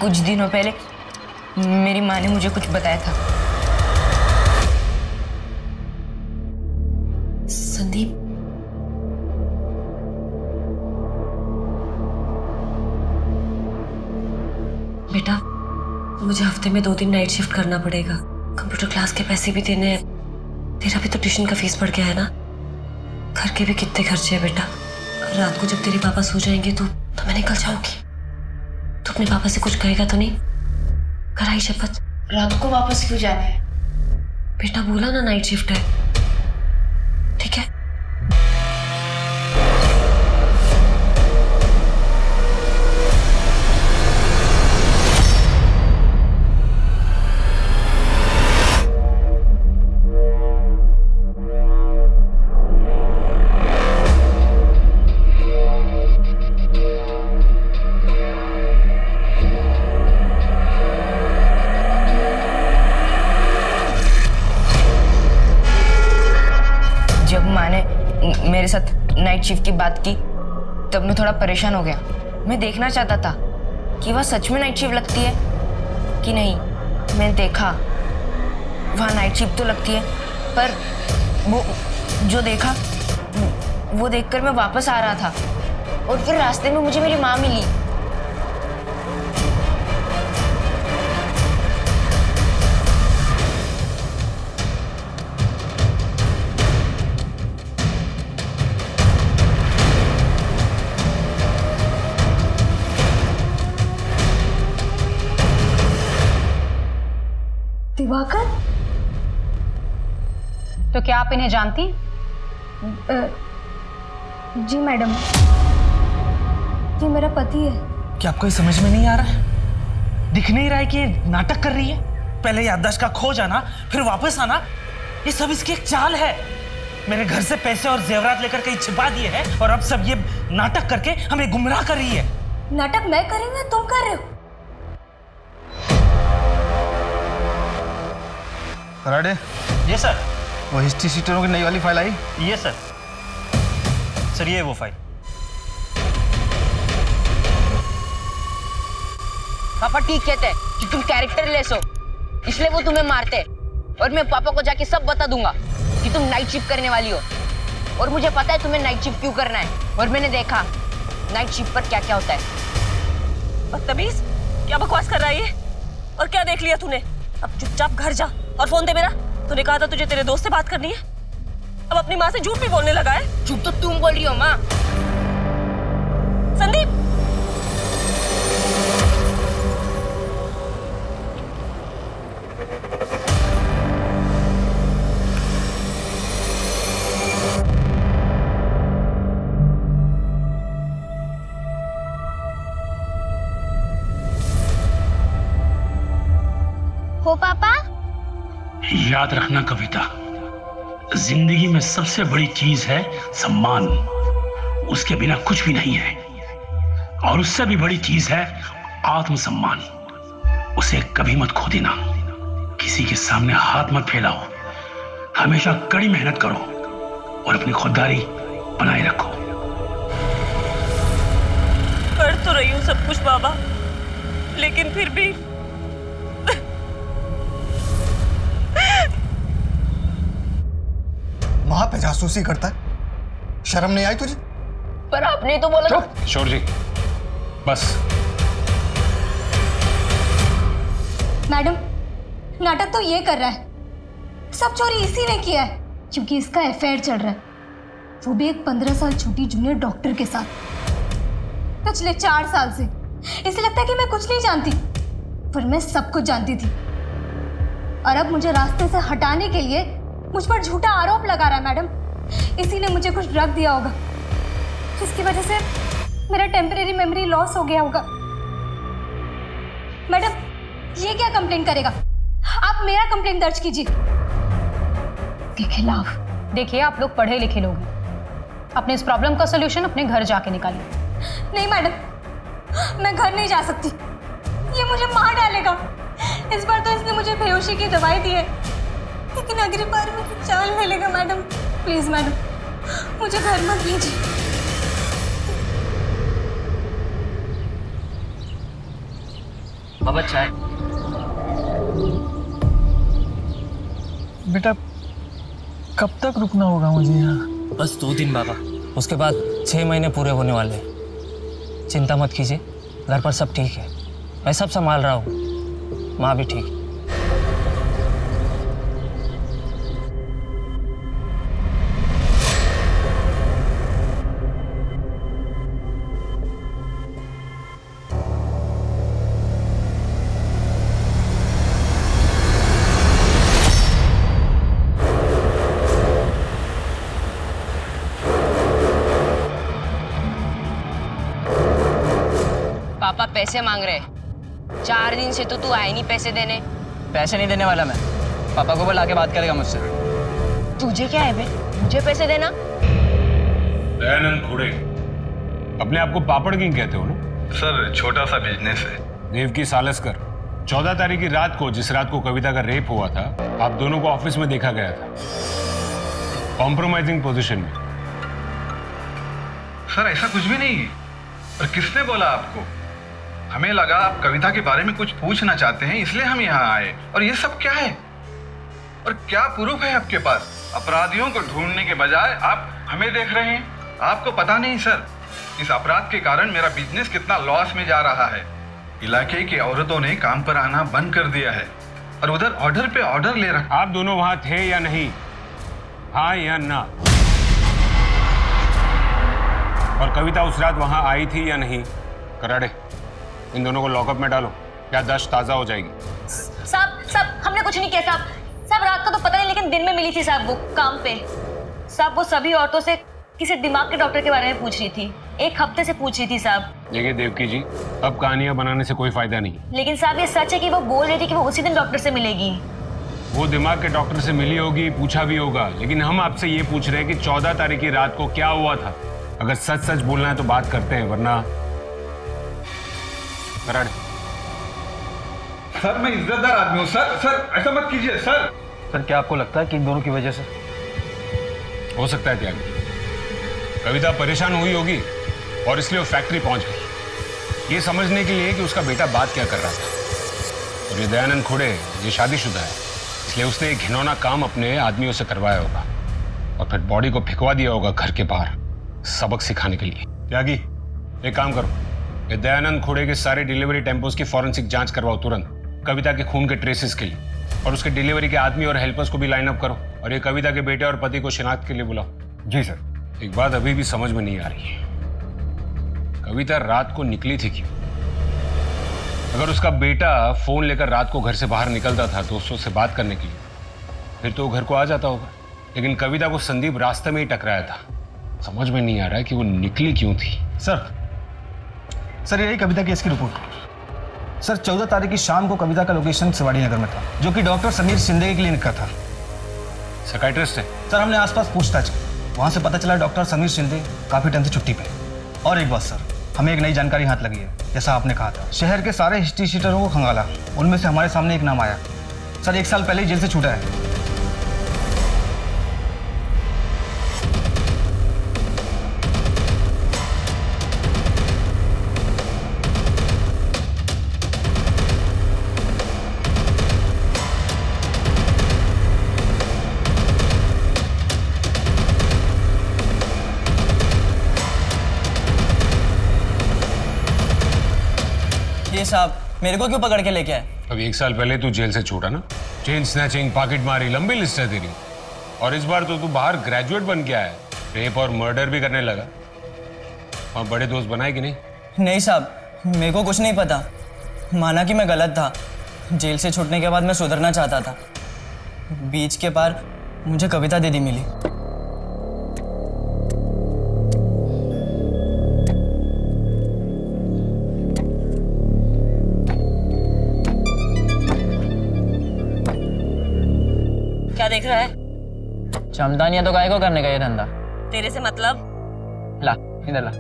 कुछ दिनों पहले मेरी माँ ने मुझे कुछ बताया था। संदीप, बेटा मुझे हफ्ते में 2 दिन नाइट शिफ्ट करना पड़ेगा। कंप्यूटर क्लास के पैसे भी देने हैं। तेरा भी तो ट्यूशन का फीस बढ़ गया है ना। घर के भी कितने खर्चे हैं बेटा। रात को जब तेरे पापा सो जाएंगे तो मैं निकल जाऊंगी। तू अपने पापा से कुछ कहेगा तो नहीं? कराई शपथ। रात को वापस क्यों जाना है? बेटा बोला ना नाइट शिफ्ट है, ठीक है? मेरे साथ नाइट शिफ्ट की बात की तब मैं थोड़ा परेशान हो गया। मैं देखना चाहता था कि वह सच में नाइट शिफ्ट लगती है कि नहीं। मैंने देखा वहाँ नाइट शिफ्ट तो लगती है, पर वो जो देखा वो देखकर मैं वापस आ रहा था और फिर रास्ते में मुझे मेरी माँ मिली। दिवाकर? तो क्या आप इन्हें जानती हैं? जी मैडम, ये मेरा पति है। क्या आपको ये समझ में नहीं आ रहा है? दिख नहीं रहा है कि ये नाटक कर रही है? पहले याददाश्त का खो जाना, फिर वापस आना, ये सब इसकी एक चाल है। मेरे घर से पैसे और जेवरात लेकर कहीं छिपा दिए हैं और अब सब ये नाटक करके हमें गुमराह कर रही है। नाटक मैं कर रही हूँ, तुम कर रहे हो? कराड़े। ये सर। वो हिस्ट्री सीटरों की नई वाली फाइल आई? ये सर। सर ये वो फाइल। पापा ठीक कहते हैं कि तुम कैरेक्टर लेस हो, इसलिए वो तुम्हें मारते हैं। और मैं पापा को जाके सब बता दूंगा कि तुम नाइट शिफ्ट करने वाली हो। और मुझे पता है तुम्हें नाइट शिफ्ट क्यों करना है, और मैंने देखा नाइट शिफ्ट पर क्या क्या होता है। बदतमीज, क्या बकवास कर रहा है ये? और क्या देख लिया तूने? अब चुपचाप घर जा और फोन दे मेरा। तूने कहा था तुझे तेरे दोस्त से बात करनी है, अब अपनी माँ से झूठ भी बोलने लगा है। झूठ तो तुम बोल रही हो माँ। संदीप, हो पापा? याद रखना कविता, जिंदगी में सबसे बड़ी चीज है सम्मान। उसके बिना कुछ भी नहीं है। और उससे भी बड़ी चीज है आत्मसम्मान। उसे कभी मत खो देना। किसी के सामने हाथ मत फैलाओ। हमेशा कड़ी मेहनत करो और अपनी खुददारी बनाए रखो। कर तो रही हूँ सब कुछ बाबा, लेकिन फिर भी वहां पे जासूसी करता है, शर्म नहीं आई तुझे? पर आपने तो बोला। चुप शोर जी, बस। मैडम, नाटक तो ये कर रहा है, सब चोरी इसी ने किया है, क्योंकि इसका अफेयर चल रहा है, वो भी एक 15 साल छोटी जूनियर डॉक्टर के साथ, पिछले 4 साल से। इसे लगता है कि मैं कुछ नहीं जानती, पर मैं सब कुछ जानती थी। और अब मुझे रास्ते से हटाने के लिए मुझ पर झूठा आरोप लगा रहा है। मैडम, इसी ने मुझे कुछ ड्रग दिया होगा, जिसकी वजह से मेरा टेम्परेरी मेमोरी लॉस हो गया होगा। मैडम, ये क्या कंप्लेंट करेगा? आप मेरा कंप्लेंट दर्ज कीजिए के खिलाफ। देखिए, आप लोग पढ़े लिखे लोग हैं, अपने इस प्रॉब्लम का सोल्यूशन अपने घर जाके निकालिए। नहीं मैडम, मैं घर नहीं जा सकती, ये मुझे मार डालेगा। इस बार तो इसने मुझे बेहोशी की दवाई दी है, लेकिन अगली बार मेरी जान ले लेगा। मैडम प्लीज मैडम, मुझे घर मत भेजिए। बाबा चाय। बेटा कब तक रुकना होगा मुझे यहाँ? बस 2 दिन बाबा, उसके बाद 6 महीने पूरे होने वाले हैं। चिंता मत कीजिए, घर पर सब ठीक है, मैं सब संभाल रहा हूँ, माँ भी ठीक है। पापा पैसे मांग रहे, 4 दिन से तो तू आए नहीं पैसे देने। पैसे नहीं देने वाला मैं, पापा को बुला के बात करेगा मुझसे। तुझे क्या है बे, मुझे पैसे देना। दयानंद खुड़े, अपने आप को पापड़ किंग कहते हो ना? सर छोटा सा बिजनेस है। देवकी सालस्कर, 14 तारीख की रात को, जिस रात को कविता का रेप हुआ था, आप दोनों को ऑफिस में देखा गया था, कॉम्प्रोमाइजिंग पोजीशन में। सर ऐसा कुछ भी नहीं है। और किसने बोला आपको? हमें लगा आप कविता के बारे में कुछ पूछना चाहते हैं, इसलिए हम यहाँ आए। और ये सब क्या है? और क्या प्रूफ है आपके पास? अपराधियों को ढूंढने के बजाय आप हमें देख रहे हैं। आपको पता नहीं सर, इस अपराध के कारण मेरा बिजनेस कितना लॉस में जा रहा है। इलाके की औरतों ने काम पर आना बंद कर दिया है और उधर ऑर्डर पे ऑर्डर ले रखा। आप दोनों वहां थे या नहीं? हाँ या ना? और कविता उस रात वहां आई थी या नहीं? कराड़े, इन दोनों को लॉकअप में डालो, क्या दश्त ताजा हो जाएगी। साहब हमने कुछ नहीं किया साहब। साहब रात का तो पता नहीं, लेकिन दिन में मिली थी साहब वो काम पे। साहब वो सभी औरतों से किसी दिमाग के डॉक्टर के बारे में पूछ रही थी, 1 हफ्ते से पूछ रही थी साहब। देखिए देवकी जी, अब कहानियां बनाने से कोई फायदा नहीं। लेकिन साहब ये सच है कि वो बोल रही थी कि वो उसी दिन डॉक्टर से मिलेगी। वो दिमाग के डॉक्टर से मिली होगी, पूछा भी होगा, लेकिन हम आपसे ये पूछ रहे हैं कि 14 तारीख की रात को क्या हुआ था। अगर सच सच बोलना है तो बात करते हैं, वरना कराड़े। सर मैं इज्जतदार आदमी हूँ सर। सर ऐसा मत कीजिए सर। सर क्या आपको लगता है कि इन दोनों की वजह से? हो सकता है त्यागी, कविता परेशान हुई होगी और इसलिए वो फैक्ट्री पहुंच गई, ये समझने के लिए कि उसका बेटा बात क्या कर रहा था। और ये दयानंद खुड़े ये शादीशुदा है, इसलिए उसने एक घिनौना काम अपने आदमियों से करवाया होगा और फिर बॉडी को फेंकवा दिया होगा घर के बाहर, सबक सिखाने के लिए। त्यागी एक काम करो, ये दयानंद खुड़े के सारे डिलीवरी टेम्पोस की फॉरेंसिक जांच करवाओ तुरंत, कविता के खून के ट्रेसेस के लिए, और उसके डिलीवरी के आदमी और हेल्पर्स को भी लाइन अप करो, और ये कविता के बेटे और पति को शिनाख्त के लिए बुलाओ। जी सर। एक बात अभी भी समझ में नहीं आ रही है, कविता रात को निकली थी क्यों? अगर उसका बेटा फोन लेकर रात को घर से बाहर निकलता था दोस्तों से बात करने के लिए, फिर तो वो घर को आ जाता होगा, लेकिन कविता को संदीप रास्ते में ही टकराया था। समझ में नहीं आ रहा है कि वो निकली क्यों थी। सर यही कविता केस की रिपोर्ट। सर 14 तारीख की शाम को कविता का लोकेशन सिवाड़ी नगर में था, जो कि डॉक्टर समीर शिंदे की क्लिनिक का था। साइकियाट्रिस्ट है? सर हमने आसपास पूछताछ की, वहाँ से पता चला डॉक्टर समीर शिंदे काफ़ी टाइम से छुट्टी पे। और एक बात सर, हमें एक नई जानकारी हाथ लगी है। जैसा आपने कहा था, शहर के सारे हिस्ट्री शीटरों को खंगाला, उनमें से हमारे सामने एक नाम आया। सर 1 साल पहले ही जेल से छूटा है। साहब मेरे को क्यों पकड़ के लेके आए? अब 1 साल पहले तू जेल से छूटा ना, चेन स्नैचिंग, पॉकेट मारी, लंबी लिस्ट है तेरी। और इस बार तो तू बाहर ग्रेजुएट बन के आया है, रेप और मर्डर भी करने लगा। और बड़े दोस्त बनाए कि नहीं? नहीं साहब, मेरे को कुछ नहीं पता। माना कि मैं गलत था, जेल से छूटने के बाद मैं सुधरना चाहता था। बीच के पार मुझे कविता दीदी मिली। क्या देख रहा है? चमदानिया तो गाय को करने का ये धंधा। तेरे से मतलब? ला इधर ला।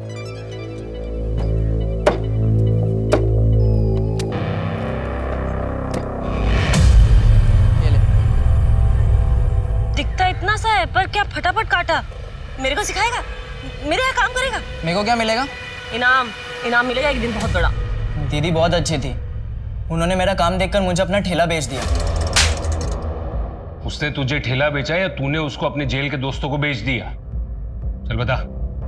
दिखता इतना सा है, पर क्या फटाफट काटा। मेरे को सिखाएगा? मेरे यहाँ काम करेगा? मेरे को क्या मिलेगा? इनाम मिलेगा एक दिन, बहुत बड़ा। दीदी बहुत अच्छी थी, उन्होंने मेरा काम देखकर मुझे अपना ठेला बेच दिया। उसने तुझे ठेला बेचा या तूने उसको अपने जेल के दोस्तों को बेच दिया? चल बता,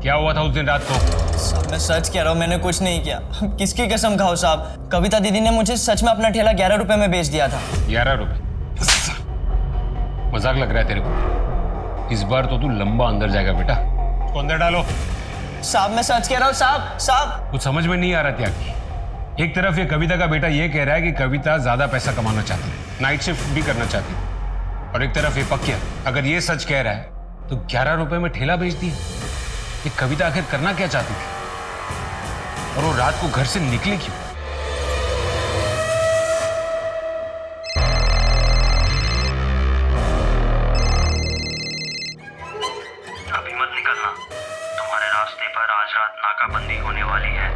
क्या हुआ था उस दिन रात को? साहब मैं सच कह रहा हूँ, मैंने कुछ नहीं किया। किसकी कसम खाओ साहब, कविता दीदी ने मुझे सच में अपना ठेला 11 रुपए में बेच दिया था। 11 रुपए? मजाक लग रहा है तेरे को? इस बार तो तू लंबा अंदर जाएगा बेटा। उसको अंदर डालो। साहब मैं सच कह रहा हूँ साहब। कुछ समझ में नहीं आ रहा त्यागी। एक तरफ ये कविता का बेटा ये कह रहा है कि कविता ज्यादा पैसा कमाना चाहती है, नाइट शिफ्ट भी करना चाहती है, और एक तरफ ये पक्या अगर ये सच कह रहा है तो 11 रुपए में ठेला बेच दिया। ये कविता आखिर करना क्या चाहती थी, और वो रात को घर से निकली क्यों? अभी मत निकलना, तुम्हारे रास्ते पर आज रात नाकाबंदी होने वाली है।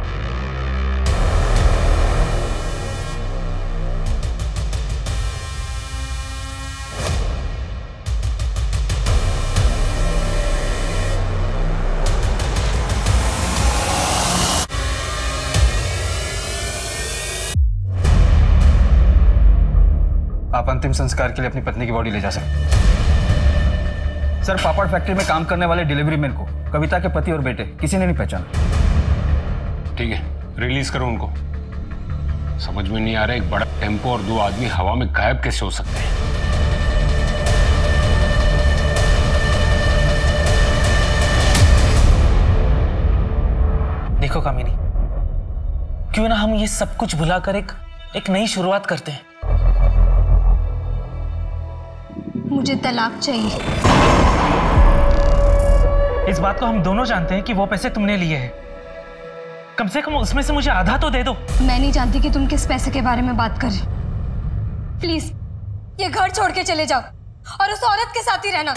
अंतिम संस्कार के लिए अपनी पत्नी की बॉडी ले जा सके। सर, पापड़ फैक्ट्री में काम करने वाले डिलीवरी मैन को कविता के पति और बेटे किसी ने नहीं पहचाना। ठीक है, रिलीज करो उनको। समझ में नहीं आ रहा एक बड़ा टेम्पो और 2 आदमी हवा में गायब कैसे हो सकते हैं। देखो कामिनी, क्यों ना हम ये सब कुछ भुलाकर एक नई शुरुआत करते हैं। मुझे तलाक चाहिए। इस बात को हम दोनों जानते हैं कि वो पैसे तुमने लिए हैं। कम से कम उसमें से मुझे आधा तो दे दो। मैं नहीं जानती कि तुम किस पैसे के बारे में बात कर रहे। प्लीज ये घर छोड़ के चले जाओ और उस औरत के साथ ही रहना।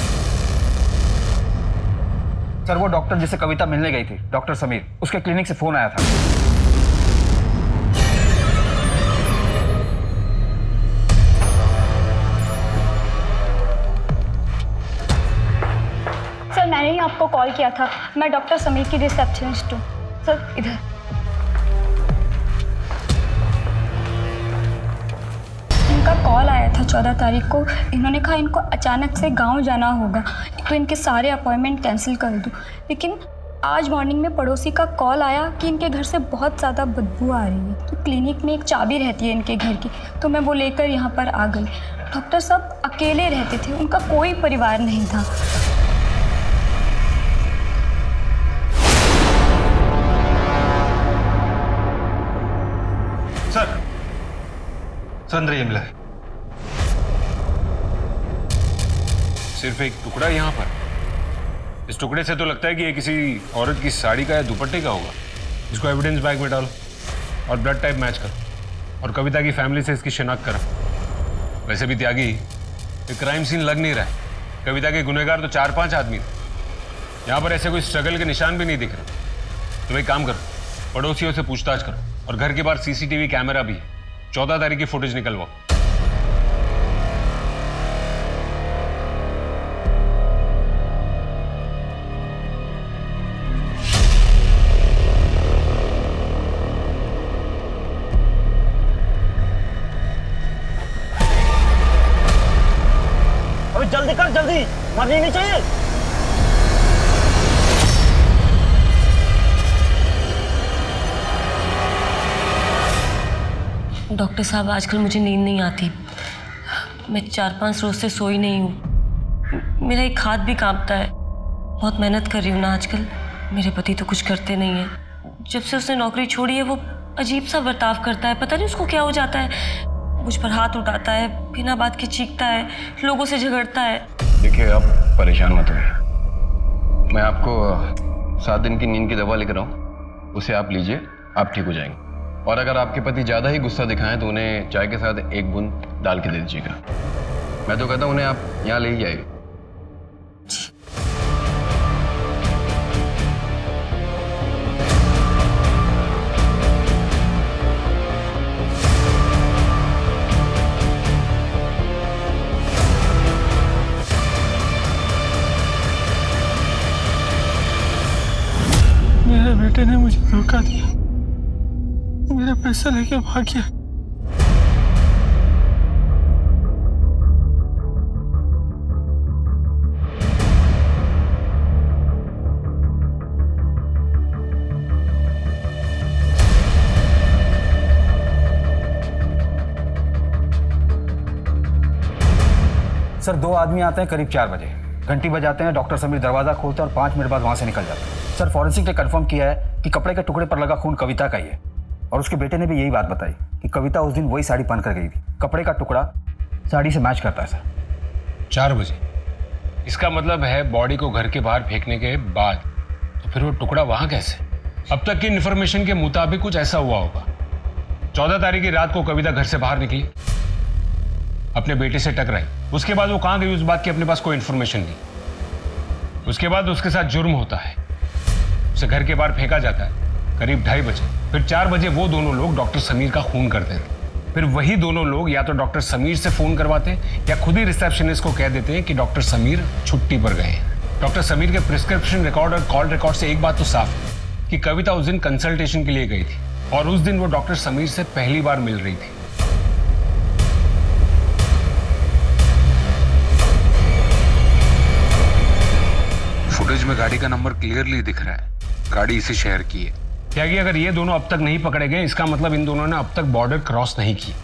सर, वो डॉक्टर जिसे कविता मिलने गई थी, डॉक्टर समीर, उसके क्लिनिक से फोन आया था। सर, मैंने ही आपको कॉल किया था। मैं डॉक्टर समीर की रिसेप्शनिस्ट हूँ। सर, इधर। इनका कॉल आया था 14 तारीख को। इन्होंने कहा इनको अचानक से गांव जाना होगा, तो इनके सारे अपॉइंटमेंट कैंसिल कर दूँ। लेकिन आज मॉर्निंग में पड़ोसी का कॉल आया कि इनके घर से बहुत ज़्यादा बदबू आ रही है। तो क्लिनिक में एक चाबी रहती है इनके घर की, तो मैं वो लेकर यहाँ पर आ गई। डॉक्टर साहब अकेले रहते थे, उनका कोई परिवार नहीं था। सर, अंदर ये मिला है। सिर्फ एक टुकड़ा यहाँ पर। इस टुकड़े से तो लगता है कि ये किसी औरत की साड़ी का या दुपट्टे का होगा। इसको एविडेंस बैग में डालो और ब्लड टाइप मैच करो और कविता की फैमिली से इसकी शिनाख्त करो। वैसे भी त्यागी, ये क्राइम सीन लग नहीं रहा है। कविता के गुनहगार तो 4-5 आदमी थे। यहाँ पर ऐसे कोई स्ट्रगल के निशान भी नहीं दिख रहे। तो एक काम करो, पड़ोसियों से पूछताछ करो और घर के बाहर CCTV कैमरा भी है। 14 तारीख की फुटेज निकलवाओ। अभी जल्दी कर, जल्दी, मरनी नहीं चाहिए। डॉक्टर साहब, आजकल मुझे नींद नहीं आती। मैं 4-5 रोज से सोई नहीं हूँ। मेरा एक हाथ भी कांपता है। बहुत मेहनत कर रही हूँ ना आजकल। मेरे पति तो कुछ करते नहीं हैं। जब से उसने नौकरी छोड़ी है वो अजीब सा बर्ताव करता है। पता नहीं उसको क्या हो जाता है। मुझ पर हाथ उठाता है, बिना बात के चीखता है, लोगों से झगड़ता है। देखिए, आप परेशान मत होइए। मैं आपको 7 दिन की नींद की दवा लेकर आऊँ, उसे आप लीजिए, आप ठीक हो जाएंगे। और अगर आपके पति ज़्यादा ही गुस्सा दिखाएं तो उन्हें चाय के साथ 1 बूंद डाल के दे दीजिएगा। मैं तो कहता हूँ उन्हें आप यहाँ ले ही आइए। मेरे बेटे ने मुझे धोखा दिया, मेरा पैसा लेके भाग गया। सर, 2 आदमी आते हैं करीब 4 बजे। घंटी बजाते हैं, डॉक्टर समीर दरवाजा खोलते हैं और 5 मिनट बाद वहां से निकल जाते हैं। सर, फॉरेंसिक ने कंफर्म किया है कि कपड़े के टुकड़े पर लगा खून कविता का ही है और उसके बेटे ने भी यही बात बताई कि कविता उस दिन वही साड़ी पहनकर गई थी। कपड़े का टुकड़ा साड़ी से मैच करता है सर। 4 बजे? इसका मतलब है बॉडी को घर के बाहर फेंकने के बाद। तो फिर वो टुकड़ा वहां कैसे? अब तक की इन्फॉर्मेशन के मुताबिक कुछ ऐसा हुआ होगा। 14 तारीख की रात को कविता घर से बाहर निकली, अपने बेटे से टकराई। उसके बाद वो कहाँ गई उस बात की अपने पास कोई इन्फॉर्मेशन नहीं। उसके बाद उसके साथ जुर्म होता है, उसे घर के बाहर फेंका जाता है करीब 2:30 बजे। फिर 4 बजे वो दोनों लोग डॉक्टर समीर का खून करते हैं। फिर वही दोनों लोग या तो डॉक्टर समीर से फोन करवाते हैं या खुद ही रिसेप्शनिस्ट को कह देते हैं कि डॉक्टर समीर छुट्टी पर गए हैं। डॉक्टर समीर के प्रिस्क्रिप्शन रिकॉर्ड और कॉल रिकॉर्ड से एक बात तो साफ है कि कविता उस दिन कंसल्टेशन के लिए गई थी और उस दिन वो डॉक्टर समीर से पहली बार मिल रही थी। फुटेज में गाड़ी का नंबर क्लियरली दिख रहा है, गाड़ी इसी शहर की है। त्यागी, अगर ये दोनों अब तक नहीं पकड़े गए इसका मतलब इन दोनों ने अब तक बॉर्डर क्रॉस नहीं की।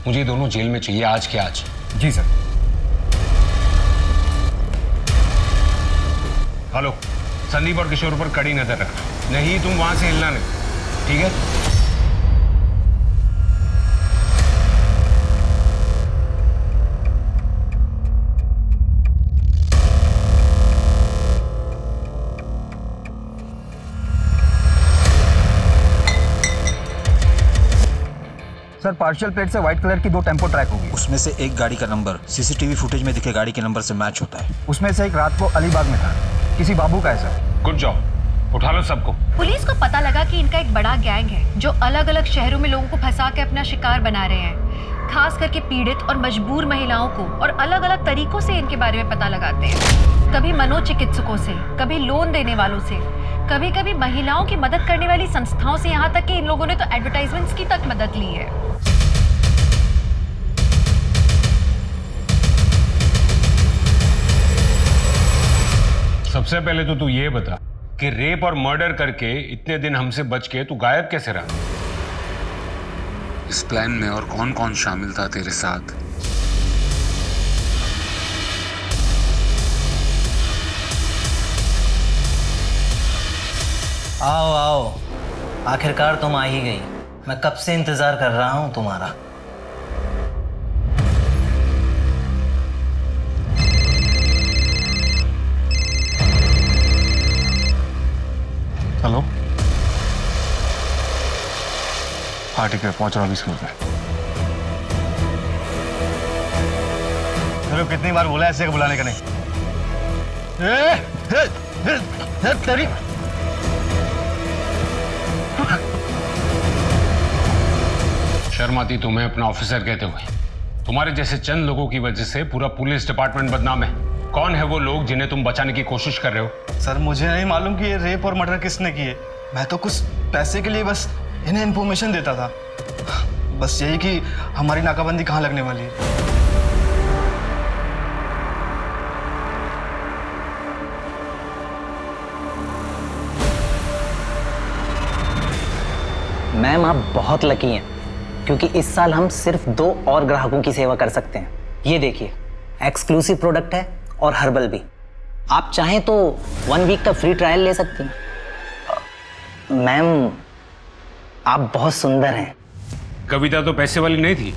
मुझे ये दोनों जेल में चाहिए आज के आज। जी सर। हेलो, संदीप और किशोर पर कड़ी नजर रखना, नहीं तुम वहां से हिलना नहीं, ठीक है? सर, पार्शियल प्लेट से व्हाइट कलर की 2 टेम्पो ट्रैक होगी। उसमें से एक गाड़ी का नंबर सीसीटीवी फुटेज में दिखे गाड़ी के नंबर से मैच होता है। उसमें से एक रात को अलीबाग में था, किसी बाबू का है सर। गुड जॉब, उठा लो सबको। पुलिस को पता लगा कि इनका एक बड़ा गैंग है जो अलग अलग शहरों में लोगों को फंसा के अपना शिकार बना रहे हैं। खास करके पीड़ित और मजबूर महिलाओं को, और अलग अलग तरीकों से इनके बारे में पता लगाते हैं। कभी मनोचिकित्सकों से, कभी लोन देने वालों से, कभी कभी महिलाओं की मदद करने वाली संस्थाओं से, यहाँ तक कि इन लोगों ने तो एडवर्टाइजमेंट्स की तक मदद ली है। सबसे पहले तो तू ये बता कि रेप और मर्डर करके इतने दिन हमसे बच के तू गायब कैसे रहा? इस प्लान में और कौन कौन शामिल था तेरे साथ? आओ आओ, आखिरकार तुम आ ही गई। मैं कब से इंतजार कर रहा हूं तुम्हारा। हेलो, हाँ ठीक है, पहुंच रहा हूँ 20 मिनट में। चलो, कितनी बार बोला ऐसे बुलाने का नहीं। तेरी शर्म आती तुम्हें अपना ऑफिसर कहते हुए? तुम्हारे जैसे चंद लोगों की वजह से पूरा पुलिस डिपार्टमेंट बदनाम है। कौन है वो लोग जिन्हें तुम बचाने की कोशिश कर रहे हो? सर, मुझे नहीं मालूम कि ये रेप और मर्डर किसने किए। मैं तो कुछ पैसे के लिए बस इन्हें इन्फॉर्मेशन देता था, बस यही कि हमारी नाकाबंदी कहाँ लगने वाली है। मैम, आप बहुत लकी हैं क्योंकि इस साल हम सिर्फ 2 और ग्राहकों की सेवा कर सकते हैं। ये देखिए, एक्सक्लूसिव प्रोडक्ट है और हर्बल भी। आप चाहें तो 1 वीक का फ्री ट्रायल ले सकती हैं। मैम, आप बहुत सुंदर हैं। कविता तो पैसे वाली नहीं थी।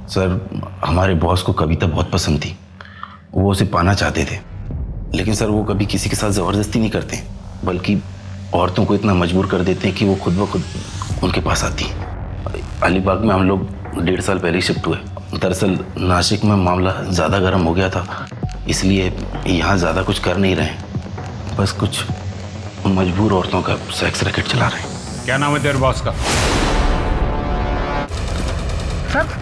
सर, हमारे बॉस को कविता बहुत पसंद थी, वो उसे पाना चाहते थे, लेकिन सर वो कभी किसी के साथ जबरदस्ती नहीं करते, बल्कि औरतों को इतना मजबूर कर देते हैं कि वो खुद ब खुद उनके पास आती हैं। अलीबाग में हम लोग 1.5 साल पहले शिफ्ट हुए। दरअसल नासिक में मामला ज़्यादा गर्म हो गया था, इसलिए यहाँ ज़्यादा कुछ कर नहीं रहे, बस कुछ मजबूर औरतों का सेक्स रैकेट चला रहे हैं। क्या नाम है तेरे बॉस का? सर,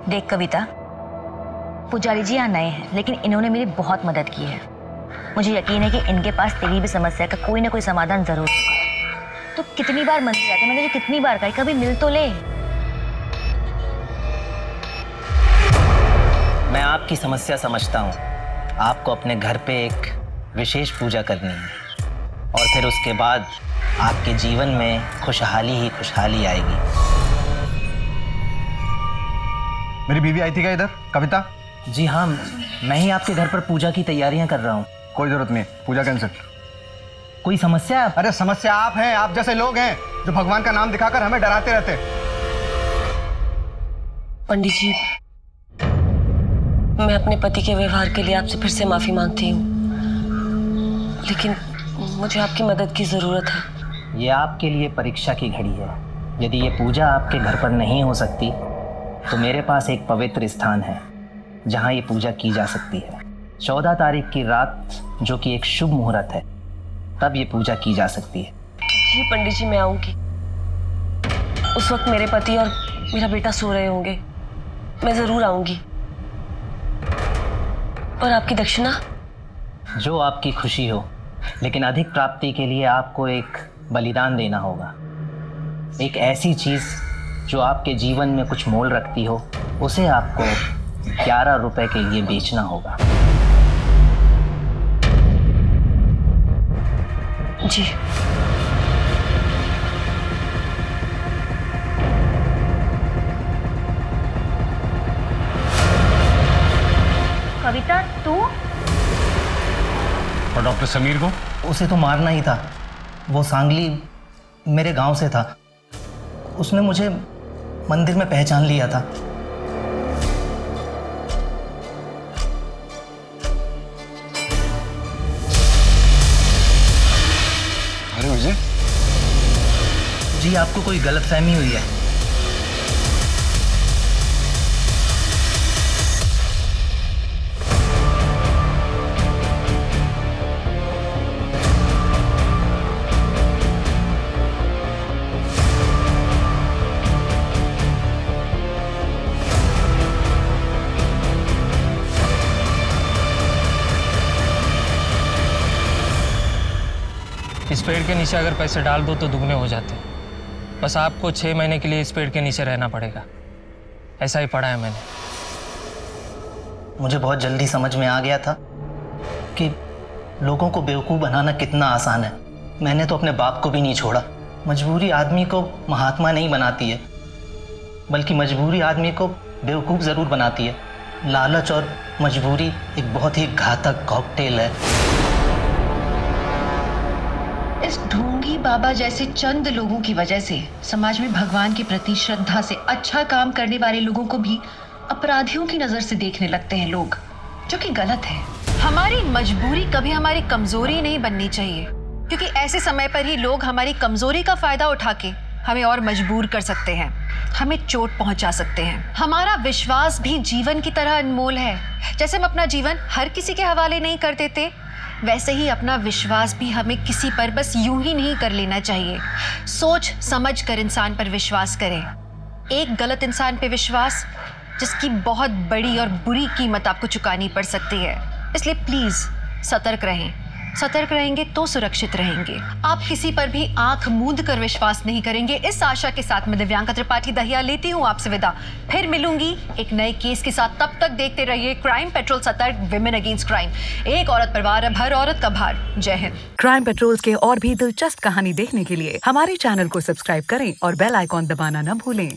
देख कविता, पुजारी जी यहाँ नए हैं, लेकिन इन्होंने मेरी बहुत मदद की है। मुझे यकीन है कि इनके पास तेरी भी समस्या का कोई ना कोई समाधान जरूर होगा। तो कितनी बार मंदिर आते, मैंने कितनी बार कहा, कभी मिल तो ले। मैं आपकी समस्या समझता हूँ। आपको अपने घर पे एक विशेष पूजा करनी है और फिर उसके बाद आपके जीवन में खुशहाली ही खुशहाली आएगी। मेरी बीवी आई थी क्या इधर, कविता? जी हाँ, मैं ही आपके घर पर पूजा की तैयारियां कर रहा हूँ। कोई जरूरत नहीं, पूजा कैंसिल। कोई समस्या? अरे समस्या आप हैं, आप जैसे लोग हैं जो भगवान का नाम दिखाकर हमें डराते रहते। पंडित जी, मैं अपने पति के व्यवहार के लिए आपसे फिर से माफी मांगती हूँ, लेकिन मुझे आपकी मदद की जरूरत है। ये आपके लिए परीक्षा की घड़ी है। यदि ये पूजा आपके घर पर नहीं हो सकती तो मेरे पास एक पवित्र स्थान है जहाँ ये पूजा की जा सकती है। 14 तारीख की रात, जो कि एक शुभ मुहूर्त है, तब ये पूजा की जा सकती है। जी पंडित जी, मैं आऊंगी। उस वक्त मेरे पति और मेरा बेटा सो रहे होंगे, मैं जरूर आऊंगी। और आपकी दक्षिणा? जो आपकी खुशी हो, लेकिन अधिक प्राप्ति के लिए आपको एक बलिदान देना होगा। एक ऐसी चीज जो आपके जीवन में कुछ मोल रखती हो, उसे आपको 11 रुपए के लिए बेचना होगा। जी। कविता, तू? और डॉक्टर समीर को? उसे तो मारना ही था। वो सांगली मेरे गांव से था। उसने मुझे मंदिर में पहचान लिया था। अरे विजय जी, आपको कोई गलतफहमी हुई है। इस पेड़ के नीचे अगर पैसे डाल दो तो दुगने हो जाते हैं। बस आपको 6 महीने के लिए इस पेड़ के नीचे रहना पड़ेगा। ऐसा ही पढ़ा है मैंने। मुझे बहुत जल्दी समझ में आ गया था कि लोगों को बेवकूफ़ बनाना कितना आसान है। मैंने तो अपने बाप को भी नहीं छोड़ा। मजबूरी आदमी को महात्मा नहीं बनाती है, बल्कि मजबूरी आदमी को बेवकूफ़ ज़रूर बनाती है। लालच और मजबूरी एक बहुत ही घातक कॉकटेल है। इस ढोंगी बाबा जैसे चंद लोगों की वजह से समाज में भगवान के प्रति श्रद्धा से अच्छा काम करने वाले लोगों को भी अपराधियों की नजर से देखने लगते हैं लोग, जो कि गलत है। हमारी मजबूरी कभी हमारी कमजोरी नहीं बननी चाहिए, क्योंकि ऐसे समय पर ही लोग हमारी कमजोरी का फायदा उठा के हमें और मजबूर कर सकते हैं, हमें चोट पहुंचा सकते हैं। हमारा विश्वास भी जीवन की तरह अनमोल है। जैसे हम अपना जीवन हर किसी के हवाले नहीं कर देते, वैसे ही अपना विश्वास भी हमें किसी पर बस यूं ही नहीं कर लेना चाहिए। सोच समझ कर इंसान पर विश्वास करें। एक गलत इंसान पे विश्वास, जिसकी बहुत बड़ी और बुरी कीमत आपको चुकानी पड़ सकती है। इसलिए प्लीज सतर्क रहें। सतर्क रहेंगे तो सुरक्षित रहेंगे। आप किसी पर भी आंख मूंद कर विश्वास नहीं करेंगे। इस आशा के साथ मैं दिव्यांका त्रिपाठी दहिया लेती हूँ आपसे विदा। फिर मिलूंगी एक नए केस के साथ। तब तक देखते रहिए क्राइम पेट्रोल, सतर्क, विमेन अगेंस्ट क्राइम। एक औरत परिवार, अब हर औरत का भार। जय हिंद। क्राइम पेट्रोल के और भी दिलचस्प कहानी देखने के लिए हमारे चैनल को सब्सक्राइब करें और बेल आइकॉन दबाना न भूलें।